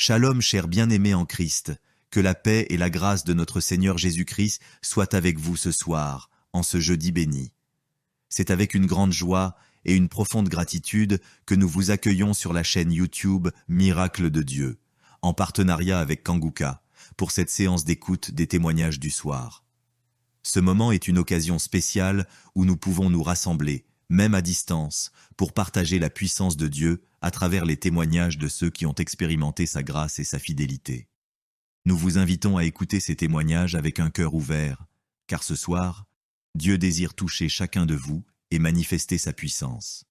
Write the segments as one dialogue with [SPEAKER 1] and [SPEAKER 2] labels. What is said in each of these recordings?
[SPEAKER 1] Shalom, chers bien-aimés en Christ, que la paix et la grâce de notre Seigneur Jésus-Christ soient avec vous ce soir, en ce jeudi béni. C'est avec une grande joie et une profonde gratitude que nous vous accueillons sur la chaîne YouTube Miracle de Dieu, en partenariat avec Kanguka, pour cette séance d'écoute des témoignages du soir. Ce moment est une occasion spéciale où nous pouvons nous rassembler, même à distance, pour partager la puissance de Dieu à travers les témoignages de ceux qui ont expérimenté sa grâce et sa fidélité. Nous vous invitons à écouter ces témoignages avec un cœur ouvert, car ce soir, Dieu désire toucher chacun de vous et manifester sa puissance.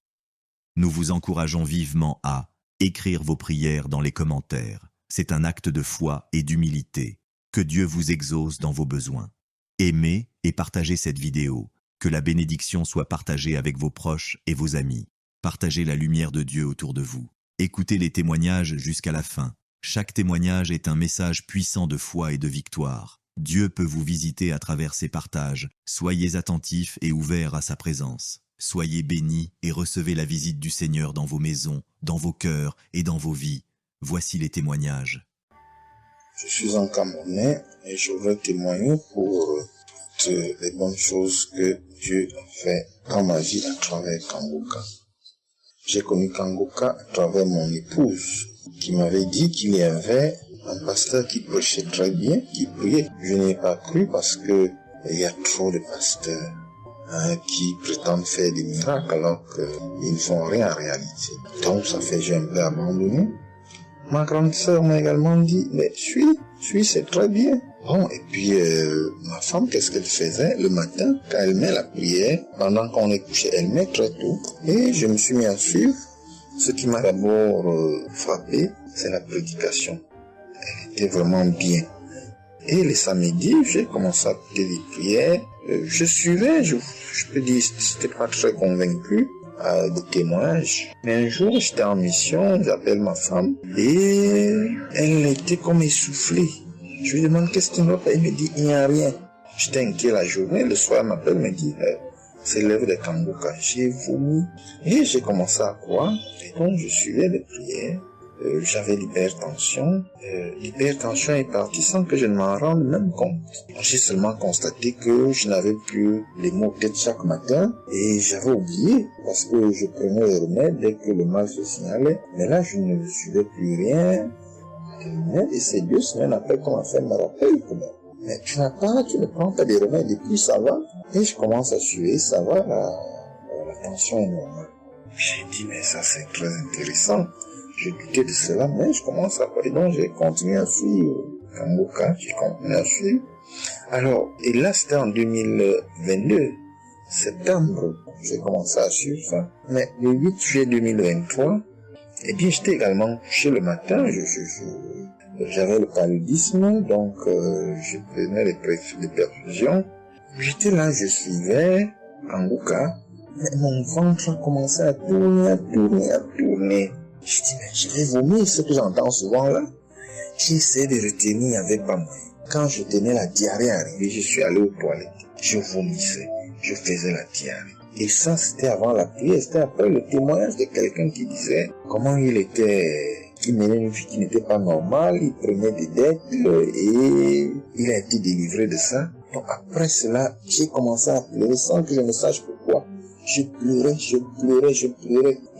[SPEAKER 1] Nous vous encourageons vivement à écrire vos prières dans les commentaires. C'est un acte de foi et d'humilité. Que Dieu vous exauce dans vos besoins. Aimez et partagez cette vidéo. Que la bénédiction soit partagée avec vos proches et vos amis. Partagez la lumière de Dieu autour de vous. Écoutez les témoignages jusqu'à la fin. Chaque témoignage est un message puissant de foi et de victoire. Dieu peut vous visiter à travers ces partages. Soyez attentifs et ouverts à sa présence. Soyez bénis et recevez la visite du Seigneur dans vos maisons, dans vos cœurs et dans vos vies. Voici les témoignages.
[SPEAKER 2] Je suis un Camerounais et je veux témoigner pour toutes les bonnes choses que Dieu a fait dans ma vie à travers Kanguka. J'ai connu Kanguka à travers mon épouse qui m'avait dit qu'il y avait un pasteur qui prêchait très bien, qui priait. Je n'ai pas cru parce que il y a trop de pasteurs qui prétendent faire des miracles alors qu'ils ne font rien en réalité. Donc ça fait j'ai un peu abandonné. Ma grande sœur m'a également dit, mais suis, c'est très bien. Bon, et puis ma femme, qu'est-ce qu'elle faisait le matin quand elle met la prière, pendant qu'on est couché, elle met très tôt. Et je me suis mis à suivre. Ce qui m'a d'abord frappé, c'est la prédication. Elle était vraiment bien. Et les samedis, j'ai commencé à écouter les prières. Je suivais, je peux dire, j'étais pas très convaincu de témoignages. Mais un jour, j'étais en mission, j'appelle ma femme, et elle était comme essoufflée. Je lui demande qu'est-ce qui ne va pas, elle me dit, il n'y a rien. J'étais inquiet la journée, le soir, elle m'appelle, me dit, c'est l'œuvre de Kanguka. J'ai vomi, et j'ai commencé à croire, et donc je suivais les prières. J'avais l'hypertension. L'hypertension est partie sans que je ne m'en rende même compte. J'ai seulement constaté que je n'avais plus les maux de tête chaque matin et j'avais oublié parce que je prenais les remèdes dès que le mal se signalait. Mais là, je ne suivais plus rien. Et c'est 2 semaines après qu'on m'a fait me rappel quand même. Mais tu ne prends pas des remèdes et puis ça va. Et je commence à suivre, ça va, la tension est normale. J'ai dit, mais ça c'est très intéressant. Je doutais de cela, mais je commence à parler, donc j'ai continué à suivre Kanguka, j'ai continué à suivre. Alors, et là c'était en 2022, septembre, j'ai commencé à suivre ça. Mais le 8 juillet 2023, eh bien j'étais également couché le matin, j'avais le paludisme, donc je prenais les perfusions. J'étais là, je suivais Kanguka, mais mon ventre a commencé à tourner. Je dis, mais je vais vomir, ce que j'entends souvent là. J'ai essayé de retenir, il n'y avait pas moyen. Quand je tenais la diarrhée arrivée, je suis allé aux toilettes. Je vomissais, je faisais la diarrhée. Et ça, c'était avant la prière, c'était après le témoignage de quelqu'un qui disait comment il menait une vie qui n'était pas normale, il prenait des dettes et il a été délivré de ça. Donc après cela, j'ai commencé à pleurer sans que je ne sache pourquoi. Je pleurais.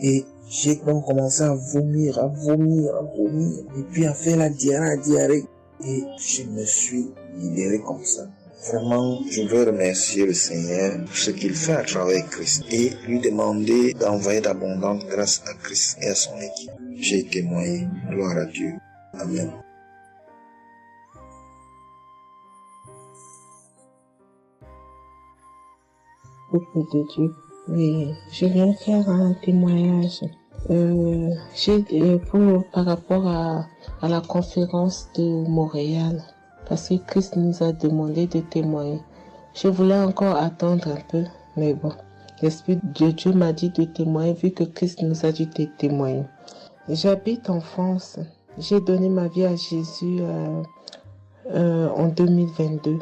[SPEAKER 2] Et j'ai donc commencé à vomir, et puis à faire la diarrhée. Et je me suis libéré comme ça. Vraiment, je veux remercier le Seigneur pour ce qu'il fait à travers Christ et lui demander d'envoyer d'abondantes grâces à Christ et à son équipe. J'ai témoigné, gloire à Dieu. Amen.
[SPEAKER 3] Beaucoup de Dieu. Oui, je viens faire un témoignage. Par rapport à la conférence de Montréal, parce que Christ nous a demandé de témoigner. Je voulais encore attendre un peu, mais bon, l'Esprit de Dieu m'a dit de témoigner vu que Christ nous a dit de témoigner. J'habite en France. J'ai donné ma vie à Jésus en 2022.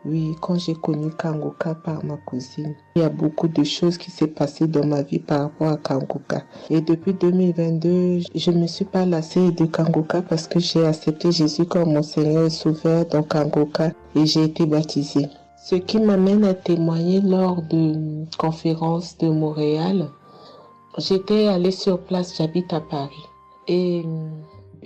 [SPEAKER 3] Oui, quand j'ai connu Kangoka par ma cousine, il y a beaucoup de choses qui s'est passées dans ma vie par rapport à Kangoka. Et depuis 2022, je ne me suis pas lassée de Kangoka parce que j'ai accepté Jésus comme mon Seigneur et Sauveur dans Kangoka et j'ai été baptisée. Ce qui m'amène à témoigner lors de conférence de Montréal, j'étais allée sur place, j'habite à Paris. Et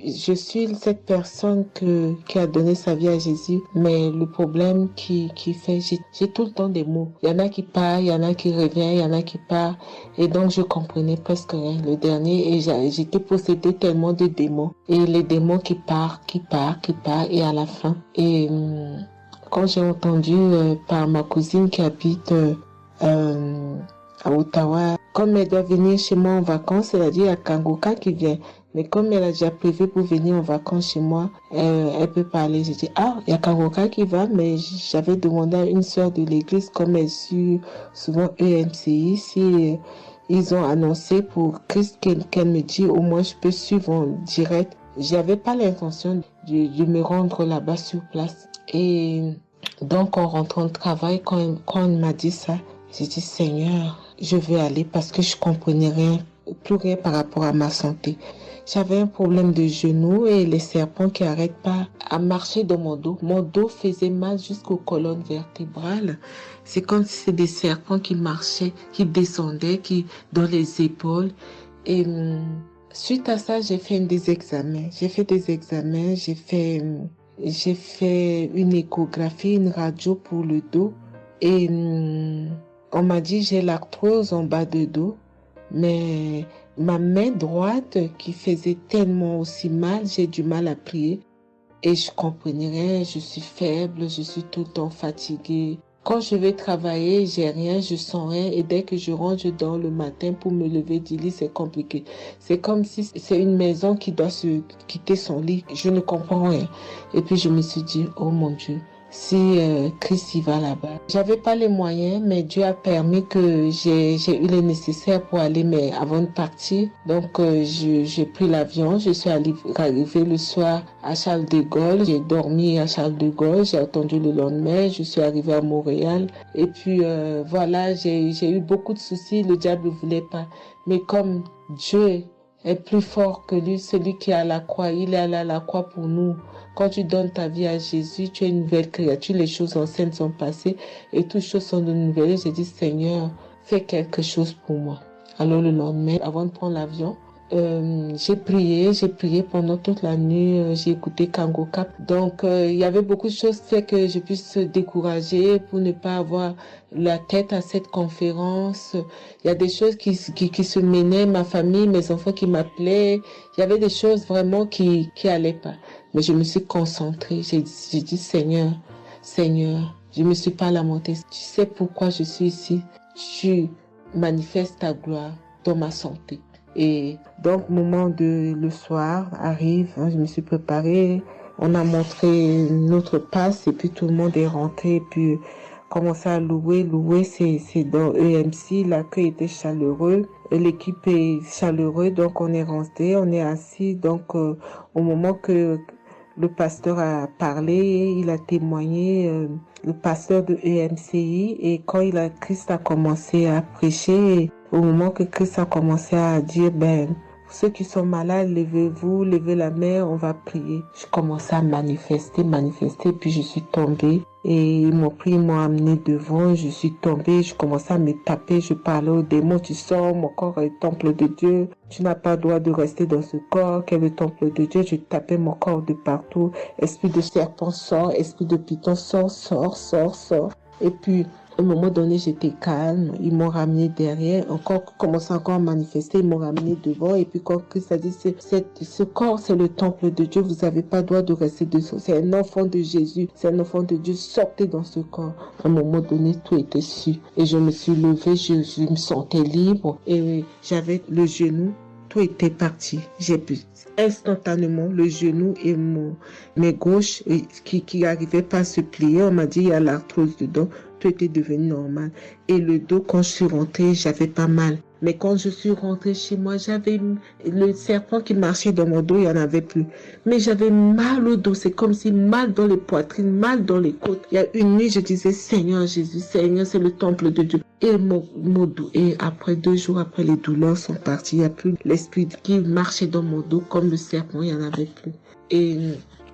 [SPEAKER 3] je suis cette personne qui a donné sa vie à Jésus, mais le problème qui fait, j'ai tout le temps des mots. Il y en a qui partent, il y en a qui reviennent, il y en a qui partent. Et donc, je comprenais presque rien. Le dernier, et j'étais possédée tellement de démons. Et les démons qui partent, et à la fin. Et quand j'ai entendu par ma cousine qui habite à Ottawa, comme elle doit venir chez moi en vacances, elle a dit à Kangoka qui vient. Mais comme elle a déjà prévu pour venir en vacances chez moi, elle peut parler. J'ai dit, il y a Kangoka qui va, mais j'avais demandé à une sœur de l'église, comme elle suit souvent EMCI, si ils ont annoncé pour Christ qu'elle me dit, au moins je peux suivre en direct. J'avais pas l'intention de me rendre là-bas sur place. Et donc, en rentrant de travail, quand elle m'a dit ça, j'ai dit, Seigneur, je veux aller parce que je comprenais plus rien par rapport à ma santé. J'avais un problème de genou et les serpents qui n'arrêtent pas à marcher dans mon dos. Mon dos faisait mal jusqu'aux colonnes vertébrales. C'est comme si c'était des serpents qui marchaient, qui descendaient, dans les épaules. Et suite à ça, j'ai fait des examens. J'ai fait une échographie, une radio pour le dos. Et on m'a dit j'ai l'arthrose en bas de dos. Mais ma main droite qui faisait tellement aussi mal, j'ai du mal à plier. Et je comprenais rien, je suis faible, je suis tout le temps fatiguée. Quand je vais travailler, j'ai rien, je sens rien. Et dès que je rentre, je dors le matin pour me lever du lit, c'est compliqué. C'est comme si c'est une maison qui doit se quitter son lit. Je ne comprends rien. Et puis je me suis dit, oh mon Dieu, si Christ y va là-bas. J'avais pas les moyens, mais Dieu a permis que j'ai eu les nécessaires pour aller, mais avant de partir. Donc j'ai pris l'avion, je suis arrivée le soir à Charles de Gaulle, j'ai dormi à Charles de Gaulle, j'ai attendu le lendemain, je suis arrivée à Montréal. Et puis voilà, j'ai eu beaucoup de soucis, le diable ne voulait pas. Mais comme Dieu est plus fort que lui, celui qui est à la croix, il est allé à la croix pour nous. Quand tu donnes ta vie à Jésus, tu es une nouvelle créature, les choses anciennes sont passées et toutes choses sont de nouvelles. J'ai dit, Seigneur, fais quelque chose pour moi. Alors le lendemain, avant de prendre l'avion, j'ai prié pendant toute la nuit, j'ai écouté Kangoka. Donc il y avait beaucoup de choses qui fait que je puisse se décourager pour ne pas avoir la tête à cette conférence. Il y a des choses qui se menaient, ma famille, mes enfants qui m'appelaient. Il y avait des choses vraiment qui allaient pas. Mais je me suis concentrée. J'ai dit, Seigneur, je me suis pas lamentée. Tu sais pourquoi je suis ici. Tu manifestes ta gloire dans ma santé. Et donc, le soir arrive, je me suis préparée. On a montré notre passe et puis tout le monde est rentré et puis commencé à louer. C'est dans EMC, l'accueil était chaleureux. L'équipe est chaleureuse, donc on est rentré, on est assis. Donc, au moment que le pasteur a parlé, il a témoigné, le pasteur de EMCI, et quand Christ a commencé à prêcher, au moment que Christ a commencé à dire, ceux qui sont malades, levez-vous, levez la main, on va prier. Je commençais à manifester, puis je suis tombée. Et ils m'ont pris, ils m'ont amené devant, je suis tombée, je commençais à me taper, je parlais aux démons, tu sors, mon corps est le temple de Dieu, tu n'as pas le droit de rester dans ce corps, qui est le temple de Dieu, je tapais mon corps de partout, esprit de serpent sort, esprit de python sort. Et puis, à un moment donné, j'étais calme. Ils m'ont ramené derrière. Commencé encore à manifester. Ils m'ont ramené devant. Et puis, quand Christ a dit, ce corps, c'est le temple de Dieu. Vous n'avez pas le droit de rester dessous. C'est un enfant de Jésus. C'est un enfant de Dieu. Sortez dans ce corps. À un moment donné, tout était su. Et je me suis levée. Je me sentais libre. Et j'avais le genou. Tout était parti. J'ai pu instantanément le genou et mes gauches qui n'arrivaient pas à se plier. On m'a dit, il y a l'arthrose dedans. tout était devenu normal. Et le dos, quand je suis rentrée, j'avais pas mal. Mais quand je suis rentrée chez moi, j'avais le serpent qui marchait dans mon dos, il n'y en avait plus. Mais j'avais mal au dos, c'est comme si mal dans les poitrines, mal dans les côtes. Il y a une nuit, je disais, Seigneur Jésus, Seigneur, c'est le temple de Dieu. Et mon dos, et après 2 jours après, les douleurs sont parties. Il n'y a plus l'esprit qui marchait dans mon dos comme le serpent, il n'y en avait plus. Et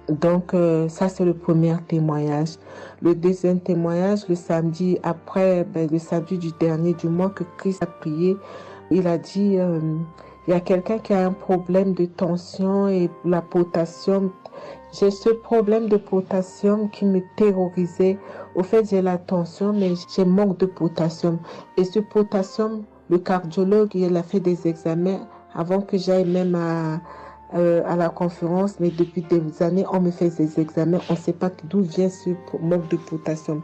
[SPEAKER 3] donc, ça, c'est le premier témoignage. Le deuxième témoignage, le samedi après, le samedi du dernier du mois que Christ a prié, il a dit, il y a quelqu'un qui a un problème de tension et la potassium. J'ai ce problème de potassium qui me terrorisait. Au fait, j'ai la tension, mais j'ai manque de potassium. Et ce potassium, le cardiologue, il a fait des examens avant que j'aille même à la conférence, mais depuis des années, on me fait des examens, on ne sait pas d'où vient ce manque de potassium.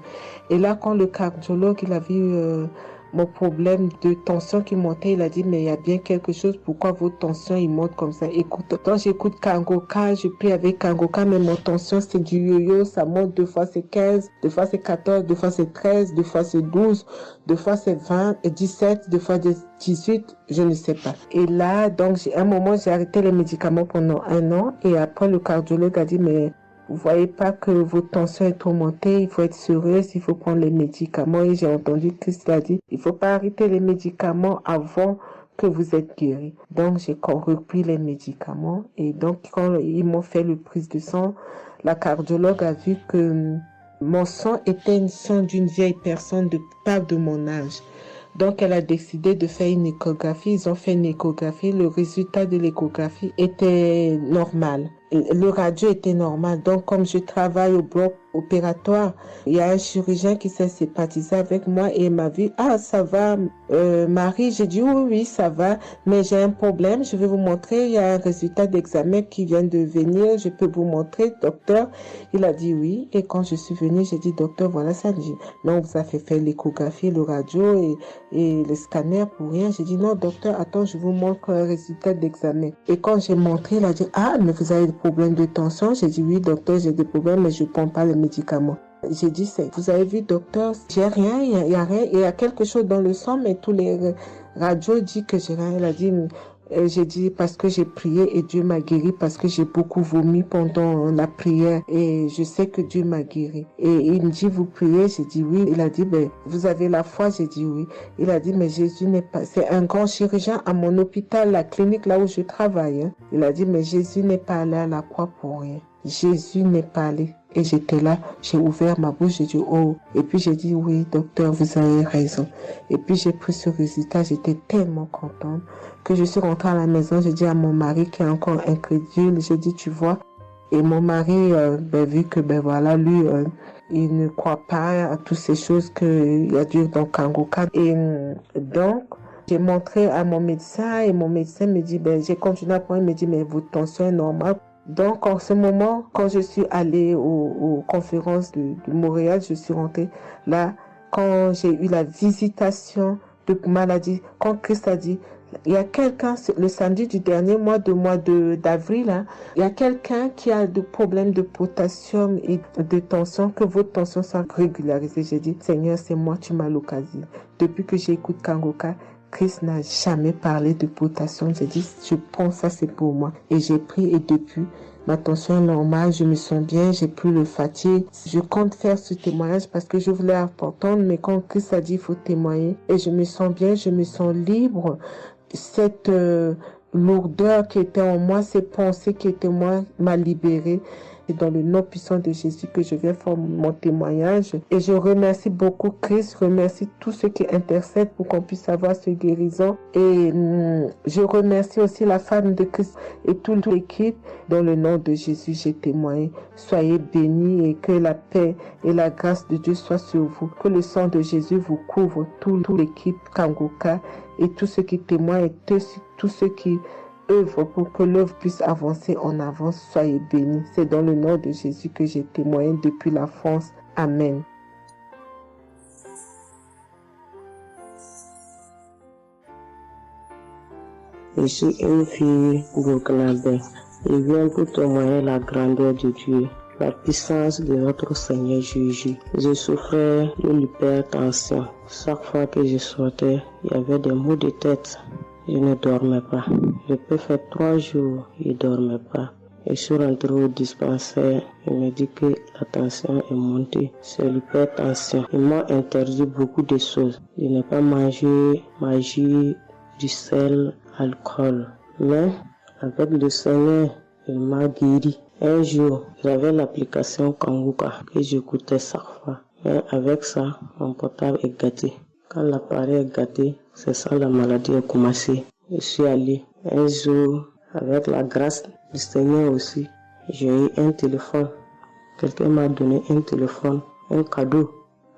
[SPEAKER 3] Et là, quand le cardiologue, il a vu mon problème de tension qui montait, il a dit, mais il y a bien quelque chose, pourquoi votre tension, il monte comme ça? Écoute, quand j'écoute Kangoka, je prie avec Kangoka, mais mon tension, c'est du yo-yo, ça monte, 2 fois c'est 15, 2 fois c'est 14, 2 fois c'est 13, 2 fois c'est 12, 2 fois c'est 20, et 17, 2 fois 18, je ne sais pas. Et là, donc, à un moment, j'ai arrêté les médicaments pendant 1 an, et après, le cardiologue a dit, mais vous voyez pas que votre tension est trop montée, il faut être sérieuse, il faut prendre les médicaments. Et j'ai entendu Christ a dit, il faut pas arrêter les médicaments avant que vous êtes guéri. Donc, j'ai repris les médicaments. Et donc, quand ils m'ont fait le prise de sang, la cardiologue a vu que mon sang était un sang d'une vieille personne, pas de mon âge. Donc, elle a décidé de faire une échographie. Ils ont fait une échographie. Le résultat de l'échographie était normal. Le radio était normal. Donc, comme je travaille au bloc opératoire, il y a un chirurgien qui s'est sympathisé avec moi et il m'a vu. Ah, ça va, Marie? J'ai dit oui, ça va, mais j'ai un problème. Je vais vous montrer. Il y a un résultat d'examen qui vient de venir. Je peux vous montrer, docteur. Il a dit oui. Et quand je suis venue, j'ai dit, docteur, voilà ça. Dit, non, on vous a fait faire l'échographie, le radio et le scanner pour rien. J'ai dit, non, docteur, attends, je vous montre un résultat d'examen. Et quand j'ai montré, il a dit, ah, mais vous avez des problèmes de tension? J'ai dit, oui, docteur, j'ai des problèmes, mais je ne prends pas les médicaments. J'ai dit, vous avez vu, docteur, j'ai rien, il y a rien, il y a quelque chose dans le sang, mais tous les radios disent que j'ai rien. Il a dit, j'ai dit parce que j'ai prié et Dieu m'a guéri, parce que j'ai beaucoup vomi pendant la prière et je sais que Dieu m'a guéri. Et il me dit, vous priez? J'ai dit oui. Il a dit, vous avez la foi? J'ai dit oui. Il a dit, mais Jésus n'est pas, c'est un grand chirurgien à mon hôpital, la clinique là où je travaille. Hein. Il a dit, mais Jésus n'est pas allé à la croix pour rien. Jésus n'est pas allé. Et j'étais là, j'ai ouvert ma bouche, j'ai dit oh. Et puis j'ai dit oui, docteur, vous avez raison. Et puis j'ai pris ce résultat, j'étais tellement contente que je suis rentrée à la maison, j'ai dit à mon mari qui est encore incrédule, j'ai dit tu vois. Et mon mari, vu que voilà, lui, il ne croit pas à toutes ces choses qu'il y a dû dans Kangoka. Et donc, j'ai montré à mon médecin et mon médecin me dit, j'ai continué à prendre, il me dit, mais votre tension est normale. Donc, en ce moment, quand je suis allée aux conférences de Montréal, je suis rentrée là, quand j'ai eu la visitation de maladie, quand Christ a dit, il y a quelqu'un, le samedi du dernier mois d'avril, hein, il y a quelqu'un qui a des problèmes de potassium et de tension, que votre tension soit régularisée. J'ai dit, Seigneur, c'est moi, tu m'as l'occasion. Depuis que j'écoute Kangoka, Christ n'a jamais parlé de potassium. J'ai dit, je prends ça, c'est pour moi. Et j'ai pris et depuis, ma tension est normale, je me sens bien, j'ai plus le fatigue. Je compte faire ce témoignage parce que je voulais entendre, mais quand Christ a dit, il faut témoigner. Et je me sens bien, je me sens libre. Cette lourdeur qui était en moi, ces pensées qui étaient en moi, m'a libérée. C'est dans le nom puissant de Jésus que je viens faire mon témoignage. Et je remercie beaucoup Christ, remercie tous ceux qui intercèdent pour qu'on puisse avoir ce guérison. Et je remercie aussi la femme de Christ et toute l'équipe. Dans le nom de Jésus, j'ai témoigné. Soyez bénis et que la paix et la grâce de Dieu soient sur vous. Que le sang de Jésus vous couvre, toute l'équipe Kangoka et tous ceux qui témoignent et tous ceux qui œuvre pour que l'œuvre puisse avancer en avant. Soyez bénis. C'est dans le nom de Jésus que j'ai témoigné depuis la France. Amen.
[SPEAKER 4] Je suis une fille burkinabé. Je viens pour témoigner la grandeur de Dieu.
[SPEAKER 3] la puissance de notre Seigneur Jésus. Je souffrais de l'hypertension. Chaque fois que je sortais, il y avait des maux de tête. Je ne dormais pas. Je peux faire 3 jours, je ne dormais pas. Je suis rentré au dispensaire, il me dit que la tension est montée, c'est l'hypertension. Ils m'ont interdit beaucoup de choses. Je n'ai pas mangé, du sel, alcool. Mais avec le Seigneur, il m'a guéri. Un jour, j'avais l'application Kanguka que j'écoutais chaque fois. Mais avec ça, mon portable est gâté. Quand l'appareil est gâté, c'est ça la maladie a commencé. Je suis allé un jour, avec la grâce du Seigneur aussi, j'ai eu un téléphone. Quelqu'un m'a donné un téléphone, un cadeau.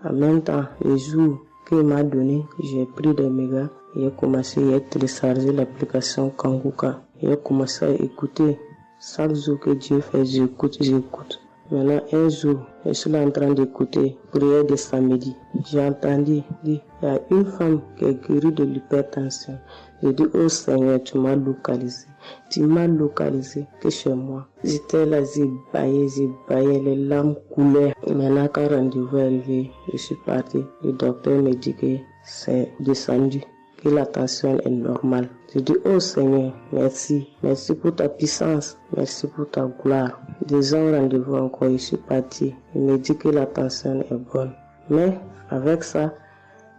[SPEAKER 3] En même temps, le jour qu'il m'a donné, j'ai pris des mégas et j'ai commencé à télécharger l'application Kanguka. J'ai commencé à écouter. Chaque jour que Dieu fait, j'écoute. Maintenant, un jour, je suis là en train d'écouter prière de samedi. J'ai entendu dire, il y a une femme qui est guérie de l'hypertension. J'ai dit, oh Seigneur, tu m'as localisé. Tu m'as localisé que chez moi. J'étais là, j'ai baillé, les larmes coulaient. Maintenant, quand rendez-vous est arrivé, je suis parti. Le docteur me dit que c'est descendu, que la tension est normale. Je dis, oh Seigneur, merci. Merci pour ta puissance. Merci pour ta gloire. 2 ans rendez-vous encore, je suis parti. Il me dit que la tension est bonne. Mais avec ça,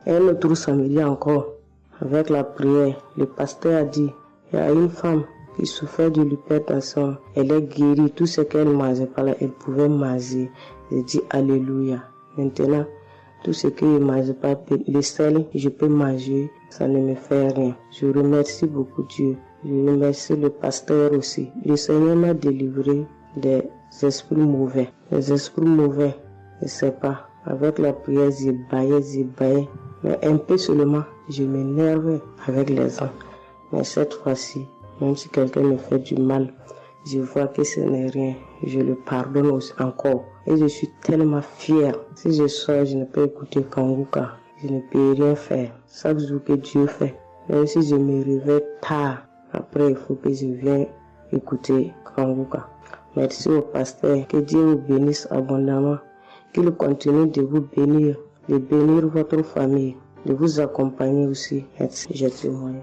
[SPEAKER 3] un autre samedi encore, avec la prière, le pasteur a dit, il y a une femme qui souffrait de l'hypertension. Elle est guérie. Tout ce qu'elle mangeait pas là, elle pouvait manger. J'ai dit, alléluia. Maintenant, tout ce que je ne mange pas, le sel, je peux manger, ça ne me fait rien. Je remercie beaucoup Dieu. Je remercie le pasteur aussi. Le Seigneur m'a délivré des esprits mauvais. Les esprits mauvais, je ne sais pas. Avec la prière, j'ai baillé. Mais un peu seulement, je m'énerve avec les gens. Mais cette fois-ci, même si quelqu'un me fait du mal, je vois que ce n'est rien. Je le pardonne aussi encore. Et je suis tellement fière. Si je sors, je ne peux écouter Kanguka. Je ne peux rien faire. Chaque jour que Dieu fait. Même si je me réveille tard, après il faut que je vienne écouter Kanguka. Merci au pasteur. Que Dieu vous bénisse abondamment. Qu'il continue de vous bénir, de bénir votre famille, de vous accompagner aussi. Merci. Je témoigne.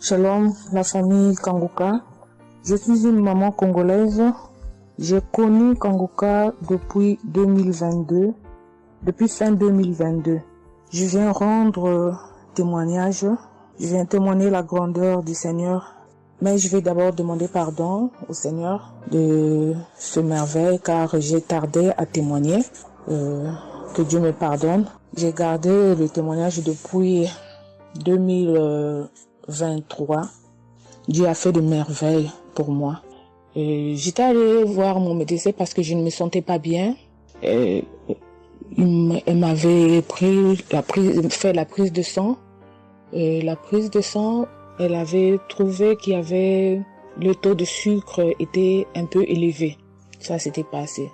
[SPEAKER 4] Shalom, la famille Kanguka. Je suis une maman congolaise. J'ai connu Kanguka depuis 2022, depuis fin 2022. Je viens rendre témoignage. Je viens témoigner la grandeur du Seigneur. Mais je vais d'abord demander pardon au Seigneur de ce merveille car j'ai tardé à témoigner. Que Dieu me pardonne. J'ai gardé le témoignage depuis 2023. Dieu a fait de merveilles pour moi. J'étais allée voir mon médecin parce que je ne me sentais pas bien. Elle m'avait fait la prise de sang. Et la prise de sang, elle avait trouvé qu'il y avait le taux de sucre était un peu élevé. Ça s'était passé.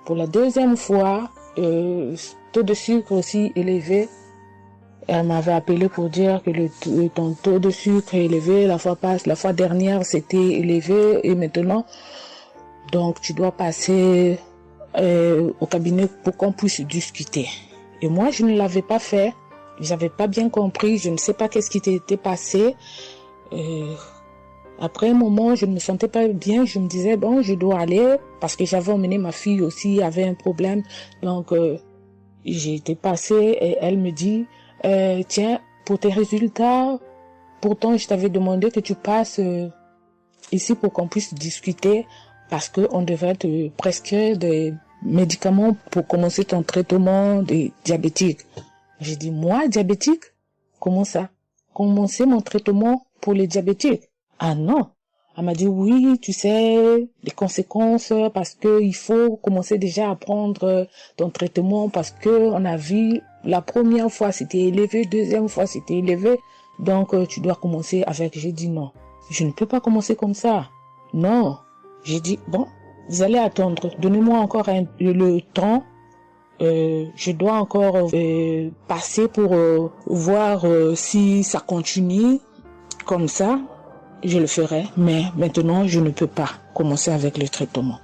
[SPEAKER 4] Pour la deuxième fois, taux de sucre aussi élevé. Elle m'avait appelé pour dire que ton taux de sucre est élevé. La fois dernière, c'était élevé et maintenant, donc tu dois passer au cabinet pour qu'on puisse discuter. Et moi, je ne l'avais pas fait. J'avais pas bien compris. Je ne sais pas qu'est-ce qui était passé. Après un moment, je ne me sentais pas bien. Je me disais, bon, je dois aller parce que j'avais emmené ma fille aussi, avait un problème. Donc, j'ai été passée et elle me dit, tiens, pour tes résultats, pourtant je t'avais demandé que tu passes ici pour qu'on puisse discuter parce qu'on devrait te prescrire des médicaments pour commencer ton traitement de diabétique. J'ai dit, moi, diabétique? Comment ça? Commencer mon traitement pour les diabétiques? Ah non. Elle m'a dit, oui, tu sais, les conséquences, parce que il faut commencer déjà à prendre ton traitement parce que on a vu la première fois c'était élevé, deuxième fois c'était élevé, donc tu dois commencer avec. J'ai dit non, je ne peux pas commencer comme ça. Non. J'ai dit, bon, vous allez attendre, donnez-moi encore le temps. Je dois encore passer pour voir si ça continue. comme ça, je le ferai, mais maintenant, je ne peux pas commencer avec le traitement.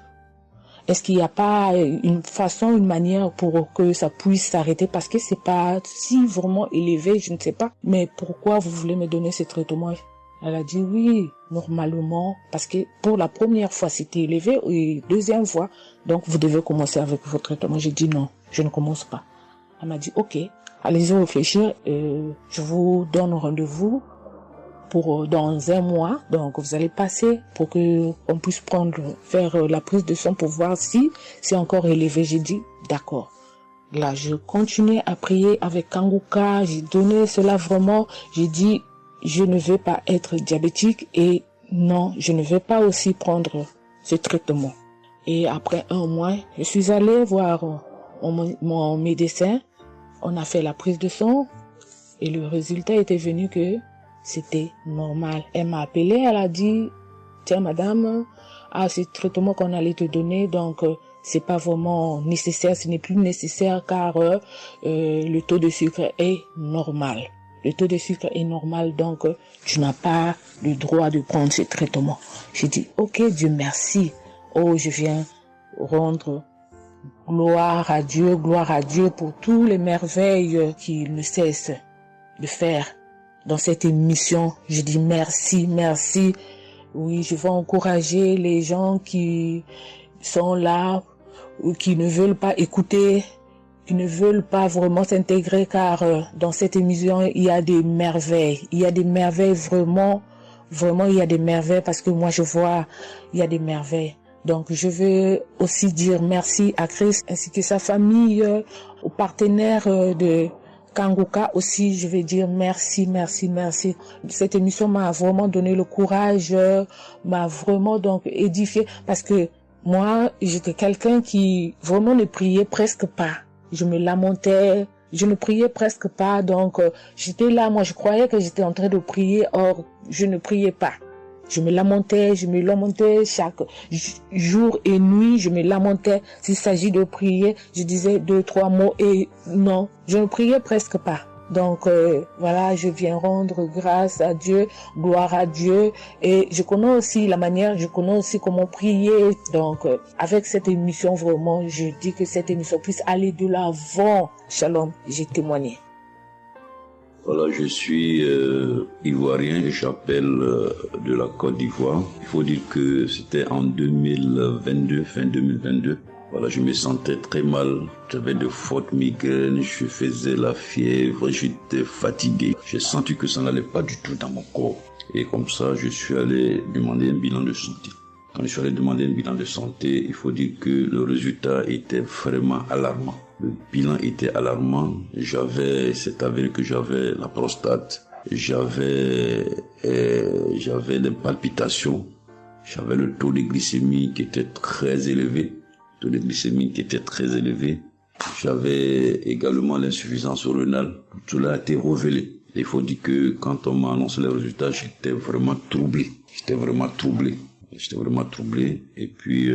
[SPEAKER 4] Est-ce qu'il n'y a pas une façon, une manière pour que ça puisse s'arrêter? Parce que c'est pas si vraiment élevé, je ne sais pas. Mais pourquoi vous voulez me donner ce traitement? Elle a dit oui, normalement, parce que pour la première fois c'était élevé et deuxième fois, donc vous devez commencer avec votre traitement. J'ai dit non, je ne commence pas. Elle m'a dit ok, allez-y réfléchir, je vous donne rendez-vous pour dans 1 mois, donc vous allez passer pour que on puisse faire la prise de sang pour voir si c'est encore élevé. J'ai dit d'accord. Là, je continuais à prier avec Kanguka, j'ai donné cela vraiment, j'ai dit je ne veux pas être diabétique et non, je ne veux pas aussi prendre ce traitement. Et après 1 mois, je suis allée voir mon médecin, on a fait la prise de sang et le résultat était venu que c'était normal. Elle m'a appelé, elle a dit, tiens madame, ce traitement qu'on allait te donner, donc c'est pas vraiment nécessaire, ce n'est plus nécessaire car le taux de sucre est normal. Le taux de sucre est normal, donc tu n'as pas le droit de prendre ce traitement. J'ai dit, ok, Dieu merci. Oh, je viens rendre gloire à Dieu pour toutes les merveilles qu'il ne cesse de faire dans cette émission. Je dis merci, merci. Oui, je vais encourager les gens qui sont là ou qui ne veulent pas écouter, qui ne veulent pas vraiment s'intégrer, car dans cette émission, il y a des merveilles. Il y a des merveilles vraiment, il y a des merveilles parce que moi je vois, il y a des merveilles. Donc je veux aussi dire merci à Christ ainsi que sa famille, aux partenaires de Kanguka aussi, je vais dire merci, merci, merci. Cette émission m'a vraiment donné le courage, m'a vraiment donc édifié parce que moi, j'étais quelqu'un qui vraiment ne priait presque pas. Je me lamentais, je ne priais presque pas, donc j'étais là, moi je croyais que j'étais en train de prier, or je ne priais pas. Je me lamentais chaque jour et nuit, je me lamentais. S'il s'agit de prier, je disais 2, 3 mots et non, je ne priais presque pas. Donc voilà, je viens rendre grâce à Dieu, gloire à Dieu, et je connais aussi la manière, je connais aussi comment prier. Donc avec cette émission, vraiment, je dis que cette émission puisse aller de l'avant. Shalom, j'ai témoigné.
[SPEAKER 5] Voilà, je suis ivoirien et j'appelle de la Côte d'Ivoire. Il faut dire que c'était en 2022, fin 2022. Voilà, je me sentais très mal. J'avais de fortes migraines, je faisais la fièvre, j'étais fatigué. J'ai senti que ça n'allait pas du tout dans mon corps. Et comme ça, je suis allé demander un bilan de santé. Quand je suis allé demander un bilan de santé, il faut dire que le résultat était vraiment alarmant. Le bilan était alarmant. C'est avéré que j'avais la prostate, j'avais des palpitations, j'avais le taux de glycémie qui était très élevé. J'avais également l'insuffisance rénale. Tout cela a été révélé. Il faut dire que quand on m'a annoncé les résultats, j'étais vraiment troublé. Et puis,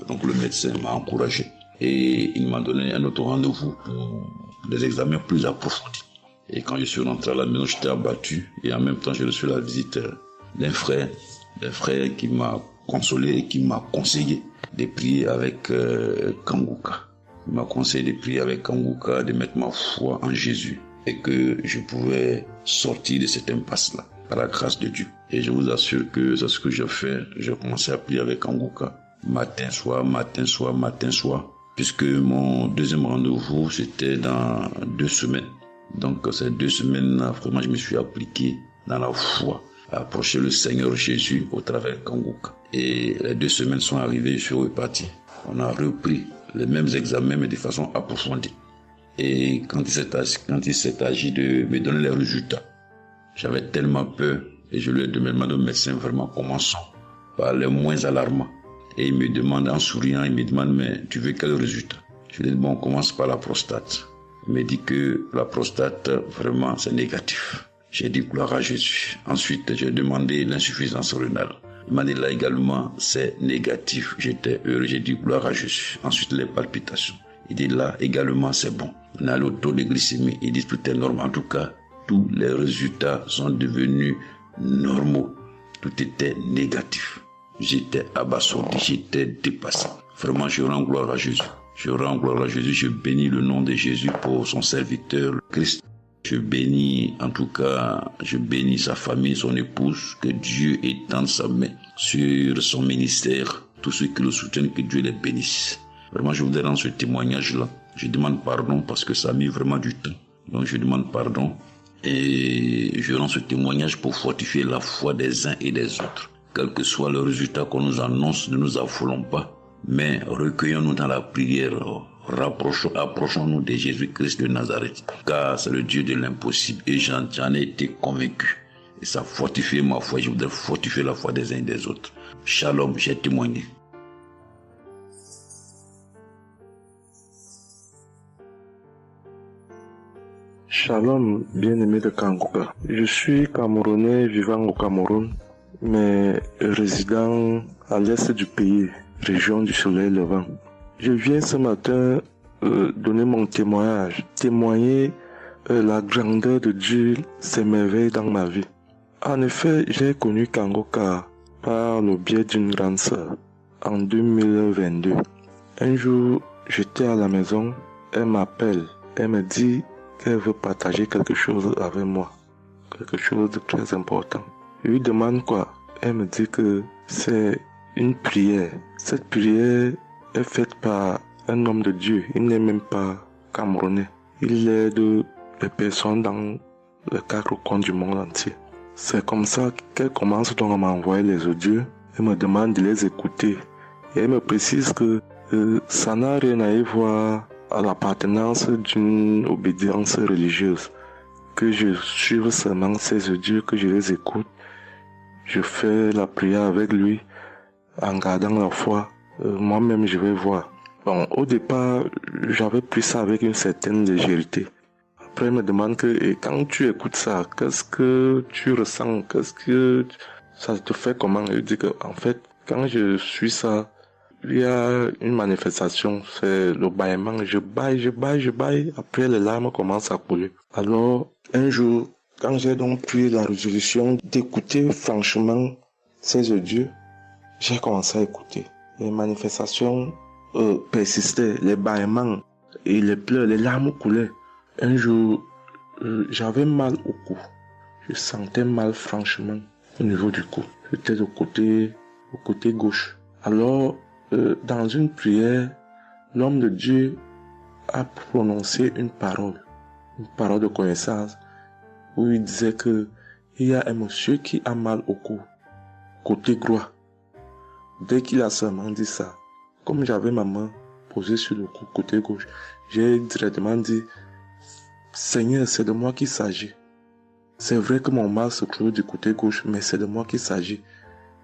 [SPEAKER 5] donc le médecin m'a encouragé. Et il m'a donné un autre rendez-vous pour des examens plus approfondis. Et quand je suis rentré à la maison, j'étais abattu. Et en même temps, j'ai reçu la visite d'un frère qui m'a consolé et qui m'a conseillé de prier avec Kanguka. Il m'a conseillé de prier avec Kanguka, de mettre ma foi en Jésus et que je pouvais sortir de cette impasse-là par la grâce de Dieu. Et je vous assure que c'est ce que j'ai fait. J'ai commencé à prier avec Kanguka matin, soir. Puisque mon deuxième rendez-vous, c'était dans 2 semaines. Donc, ces 2 semaines-là, vraiment, je me suis appliqué dans la foi à approcher le Seigneur Jésus au travers de Kanguka. Et les 2 semaines sont arrivées, je suis reparti. On a repris les mêmes examens, mais de façon approfondie. Et quand il s'est agi de me donner les résultats, j'avais tellement peur. Et je lui ai demandé au médecin, vraiment, commençons par les moins alarmants. Et il me demande en souriant, mais tu veux quel résultat? Je lui ai dit, bon, on commence par la prostate. Il me dit que la prostate, vraiment, c'est négatif. J'ai dit gloire à Jésus. Ensuite, j'ai demandé l'insuffisance rénale. Il m'a dit là également, c'est négatif. J'étais heureux, j'ai dit gloire à Jésus. Ensuite, les palpitations. Il dit là également, c'est bon. On a le taux de glycémie. Il dit tout est normal. En tout cas, tous les résultats sont devenus normaux. Tout était négatif. J'étais abasourdi, j'étais dépassé. Vraiment, je rends gloire à Jésus. Je rends gloire à Jésus, je bénis le nom de Jésus pour son serviteur, le Christ. Je bénis, en tout cas, je bénis sa famille, son épouse, que Dieu étende sa main sur son ministère. Tous ceux qui le soutiennent, que Dieu les bénisse. Vraiment, je voudrais rendre ce témoignage-là. Je demande pardon parce que ça a mis vraiment du temps. Donc, je demande pardon et je rends ce témoignage pour fortifier la foi des uns et des autres. Quel que soit le résultat qu'on nous annonce, ne nous affolons pas. Mais recueillons-nous dans la prière, approchons-nous de Jésus-Christ de Nazareth, car c'est le Dieu de l'impossible et j'en ai été convaincu. Et ça fortifie ma foi, je voudrais fortifier la foi des uns et des autres. Shalom, j'ai témoigné.
[SPEAKER 6] Shalom, bien-aimé de Kangoka. Je suis Camerounais vivant au Cameroun, mais résident à l'est du pays, région du soleil levant. Je viens ce matin donner mon témoignage, témoigner la grandeur de Dieu, ses merveilles dans ma vie. En effet, j'ai connu Kangoka par le biais d'une grande sœur en 2022. Un jour, j'étais à la maison, elle m'appelle, elle me dit qu'elle veut partager quelque chose avec moi, quelque chose de très important. Je lui demande quoi? Elle me dit que c'est une prière. Cette prière est faite par un homme de Dieu. Il n'est même pas camerounais. Il aide les personnes dans les 4 coins du monde entier. C'est comme ça qu'elle commence donc à m'envoyer les audios. Elle me demande de les écouter. Et elle me précise que ça n'a rien à y voir à l'appartenance d'une obédience religieuse. Que je suive seulement ces audios, que je les écoute. Je fais la prière avec lui en gardant la foi. Moi-même, je vais voir. Bon, au départ, j'avais pris ça avec une certaine légèreté. Après, elle me demande que, et quand tu écoutes ça, qu'est-ce que tu ressens? Qu'est-ce que ça te fait comment? Je dis que, en fait, quand je suis ça, il y a une manifestation, c'est le bâillement. Je baille. Après, les larmes commencent à couler. Alors, un jour, quand j'ai donc pris la résolution d'écouter franchement ces audios, j'ai commencé à écouter. Les manifestations persistaient, les bâillements et les pleurs, les larmes coulaient. Un jour, j'avais mal au cou. Je sentais mal franchement au niveau du cou. J'étais au côté gauche. Alors, dans une prière, l'homme de Dieu a prononcé une parole de connaissance, où il disait que il y a un monsieur qui a mal au cou, côté droit. Dès qu'il a seulement dit ça, comme j'avais ma main posée sur le cou, côté gauche, j'ai directement dit, Seigneur, c'est de moi qu'il s'agit. C'est vrai que mon mal se trouve du côté gauche, mais c'est de moi qu'il s'agit.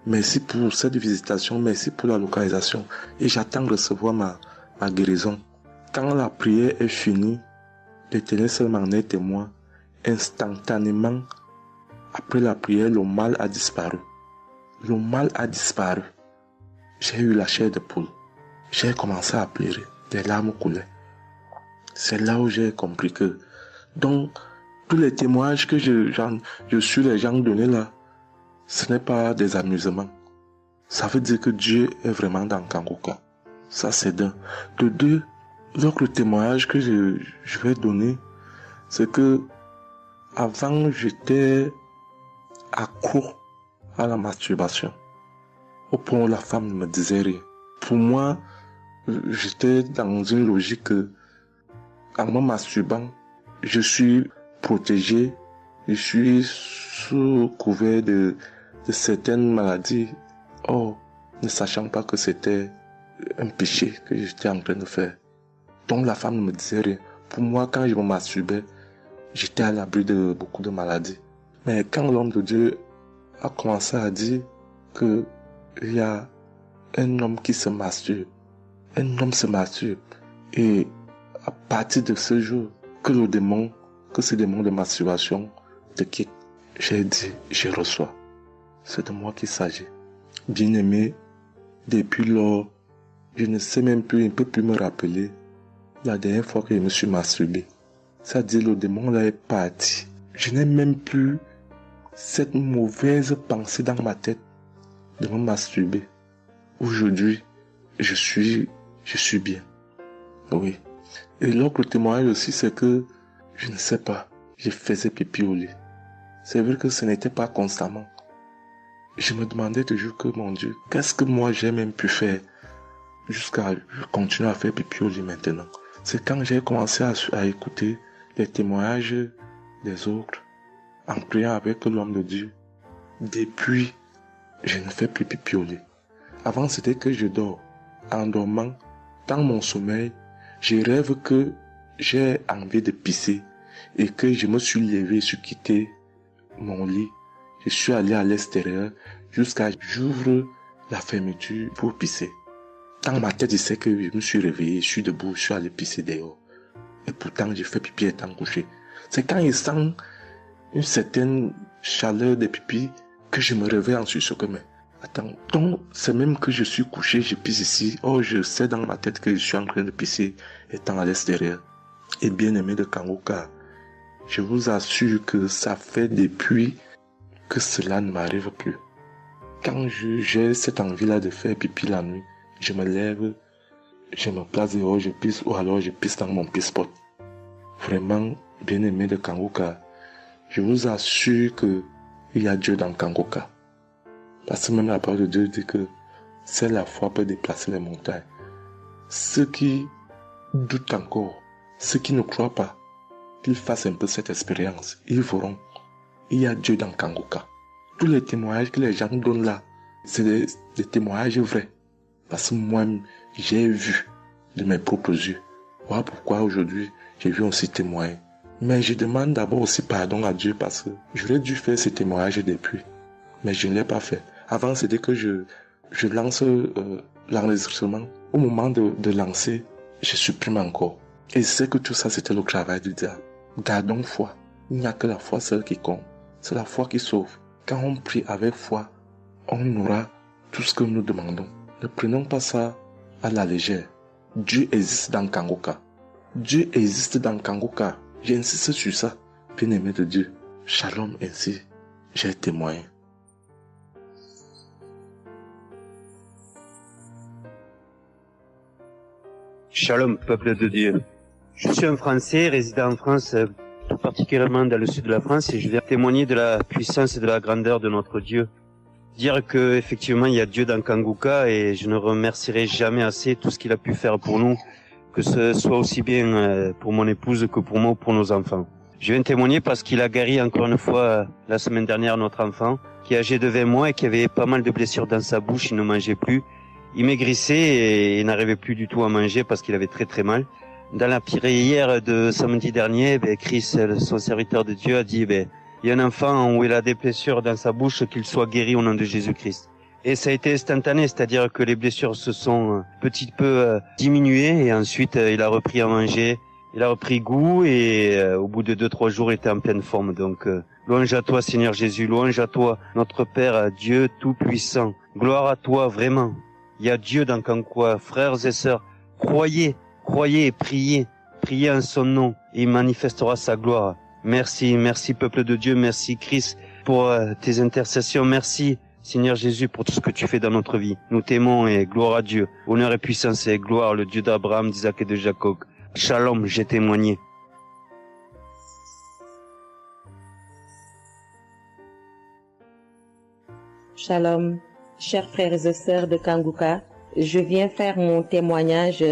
[SPEAKER 6] Merci pour cette visitation, merci pour la localisation. Et j'attends de recevoir ma guérison. Quand la prière est finie, l'Éternel seul m'en est témoin. Instantanément, après la prière, le mal a disparu. Le mal a disparu. J'ai eu la chair de poule. J'ai commencé à pleurer. Des larmes coulaient. C'est là où j'ai compris que, donc, tous les témoignages que je suis les gens donnés là, ce n'est pas des amusements. Ça veut dire que Dieu est vraiment dans Kangoka. Ça, c'est d'un. De deux, l'autre témoignage que je vais donner, c'est que avant, j'étais accro à la masturbation. Au point où la femme ne me disait rien. Pour moi, j'étais dans une logique que, en me masturbant, je suis protégé, je suis sous couvert de certaines maladies. Oh, ne sachant pas que c'était un péché que j'étais en train de faire. Donc la femme ne me disait rien. Pour moi, quand je me masturbais, j'étais à l'abri de beaucoup de maladies. Mais quand l'homme de Dieu a commencé à dire que il y a un homme qui se masturbe, un homme se masturbe, et à partir de ce jour, que ce démon de masturbation te quitte, j'ai dit, je reçois. C'est de moi qu'il s'agit. Bien-aimé, depuis lors, je ne sais même plus, je ne peux plus me rappeler la dernière fois que je me suis masturbé. C'est-à-dire le démon là est parti. Je n'ai même plus cette mauvaise pensée dans ma tête de me masturber. Aujourd'hui, je suis bien. Oui. Et l'autre témoignage aussi, c'est que, je ne sais pas, je faisais pipi au lit. C'est vrai que ce n'était pas constamment. Je me demandais toujours que, mon Dieu, qu'est-ce que moi j'ai même pu faire jusqu'à continuer à faire pipi au lit maintenant. C'est quand j'ai commencé à écouter les témoignages des autres, en priant avec l'homme de Dieu. Depuis, je ne fais plus pipi au lit. Avant, c'était que je dors. En dormant, dans mon sommeil, je rêve que j'ai envie de pisser et que je me suis levé, je suis quitté mon lit. Je suis allé à l'extérieur jusqu'à j'ouvre la fermeture pour pisser. Dans ma tête, je sais que je me suis réveillé, je suis debout, je suis allé pisser dehors. Et pourtant, j'ai fait pipi étant couché. C'est quand je sens une certaine chaleur de pipi que je me réveille en sursaut que mais attends, donc c'est même que je suis couché, je pisse ici. Oh, je sais dans ma tête que je suis en train de pisser étant à l'extérieur. Et bien aimé de Kangoka, je vous assure que ça fait depuis que cela ne m'arrive plus. Quand j'ai cette envie-là de faire pipi la nuit, je me lève, je me place dehors, je pisse ou alors je pisse dans mon pisse-pot. Vraiment, bien aimé de Kangoka, je vous assure que il y a Dieu dans Kangoka. Parce que même la parole de Dieu dit que seule la foi peut déplacer les montagnes. Ceux qui doutent encore, ceux qui ne croient pas, qu'ils fassent un peu cette expérience, ils verront. Il y a Dieu dans Kangoka. Tous les témoignages que les gens donnent là, c'est des témoignages vrais. Parce que moi, j'ai vu de mes propres yeux. Voilà pourquoi aujourd'hui, j'ai vu aussi témoigner. Mais je demande d'abord aussi pardon à Dieu parce que j'aurais dû faire ces témoignages depuis. Mais je ne l'ai pas fait. Avant, c'était que je lance l'enregistrement. Au moment de lancer, je supprime encore. Et je sais que tout ça, c'était le travail du diable. Gardons foi. Il n'y a que la foi seule qui compte. C'est la foi qui sauve. Quand on prie avec foi, on aura tout ce que nous demandons. Ne prenons pas ça à la légère. Dieu existe dans Kangoka. Dieu existe dans Kangoka. J'insiste sur ça. Bien-aimé de Dieu. Shalom ainsi. J'ai témoigné.
[SPEAKER 7] Shalom, peuple de Dieu. Je suis un Français résidant en France, tout particulièrement dans le sud de la France, et je viens témoigner de la puissance et de la grandeur de notre Dieu. Dire que effectivement il y a Dieu dans Kangoka et je ne remercierai jamais assez tout ce qu'il a pu faire pour nous, que ce soit aussi bien pour mon épouse que pour moi ou pour nos enfants. Je viens témoigner parce qu'il a guéri encore une fois la semaine dernière notre enfant, qui est âgé de 20 mois et qui avait pas mal de blessures dans sa bouche, il ne mangeait plus. Il maigrissait et n'arrivait plus du tout à manger parce qu'il avait très très mal. Dans la prière de samedi dernier, Chris, son serviteur de Dieu, a dit il y a un enfant où il a des blessures dans sa bouche, qu'il soit guéri au nom de Jésus-Christ. Et ça a été instantané, c'est-à-dire que les blessures se sont petit peu diminuées et ensuite il a repris à manger, il a repris goût et au bout de 2-3 jours il était en pleine forme. Donc louange à toi Seigneur Jésus, louange à toi notre Père, Dieu Tout-Puissant. Gloire à toi vraiment. Il y a Dieu dans Kangoka, frères et sœurs, croyez et priez en son nom et il manifestera sa gloire. Merci peuple de Dieu, merci Christ pour tes intercessions, merci Seigneur Jésus pour tout ce que tu fais dans notre vie. Nous t'aimons et gloire à Dieu, honneur et puissance et gloire, le Dieu d'Abraham, d'Isaac et de Jacob. Shalom, j'ai témoigné.
[SPEAKER 8] Shalom, chers frères et sœurs de Kangoka, je viens faire mon témoignage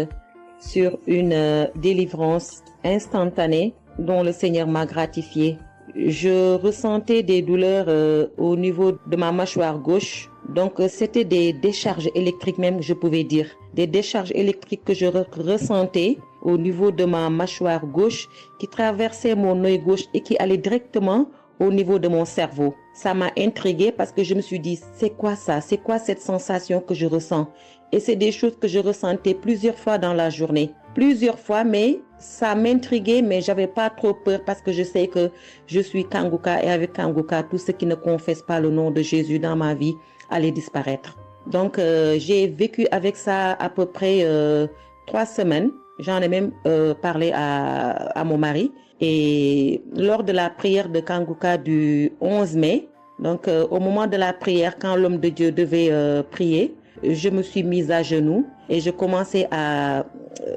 [SPEAKER 8] sur une délivrance instantanée dont le Seigneur m'a gratifié. Je ressentais des douleurs au niveau de ma mâchoire gauche. Donc c'était des décharges électriques même, je pouvais dire. Des décharges électriques que je ressentais au niveau de ma mâchoire gauche qui traversaient mon œil gauche et qui allaient directement au niveau de mon cerveau. Ça m'a intriguée parce que je me suis dit, c'est quoi ça? C'est quoi cette sensation que je ressens? Et c'est des choses que je ressentais plusieurs fois dans la journée. Plusieurs fois, mais ça m'intriguait, mais j'avais pas trop peur parce que je sais que je suis Kangoka et avec Kangoka, tout ce qui ne confesse pas le nom de Jésus dans ma vie allait disparaître. Donc, j'ai vécu avec ça à peu près 3 semaines. J'en ai même parlé à mon mari. Et lors de la prière de Kangoka du 11 mai, Donc, au moment de la prière, quand l'homme de Dieu devait prier, je me suis mise à genoux et je commençais à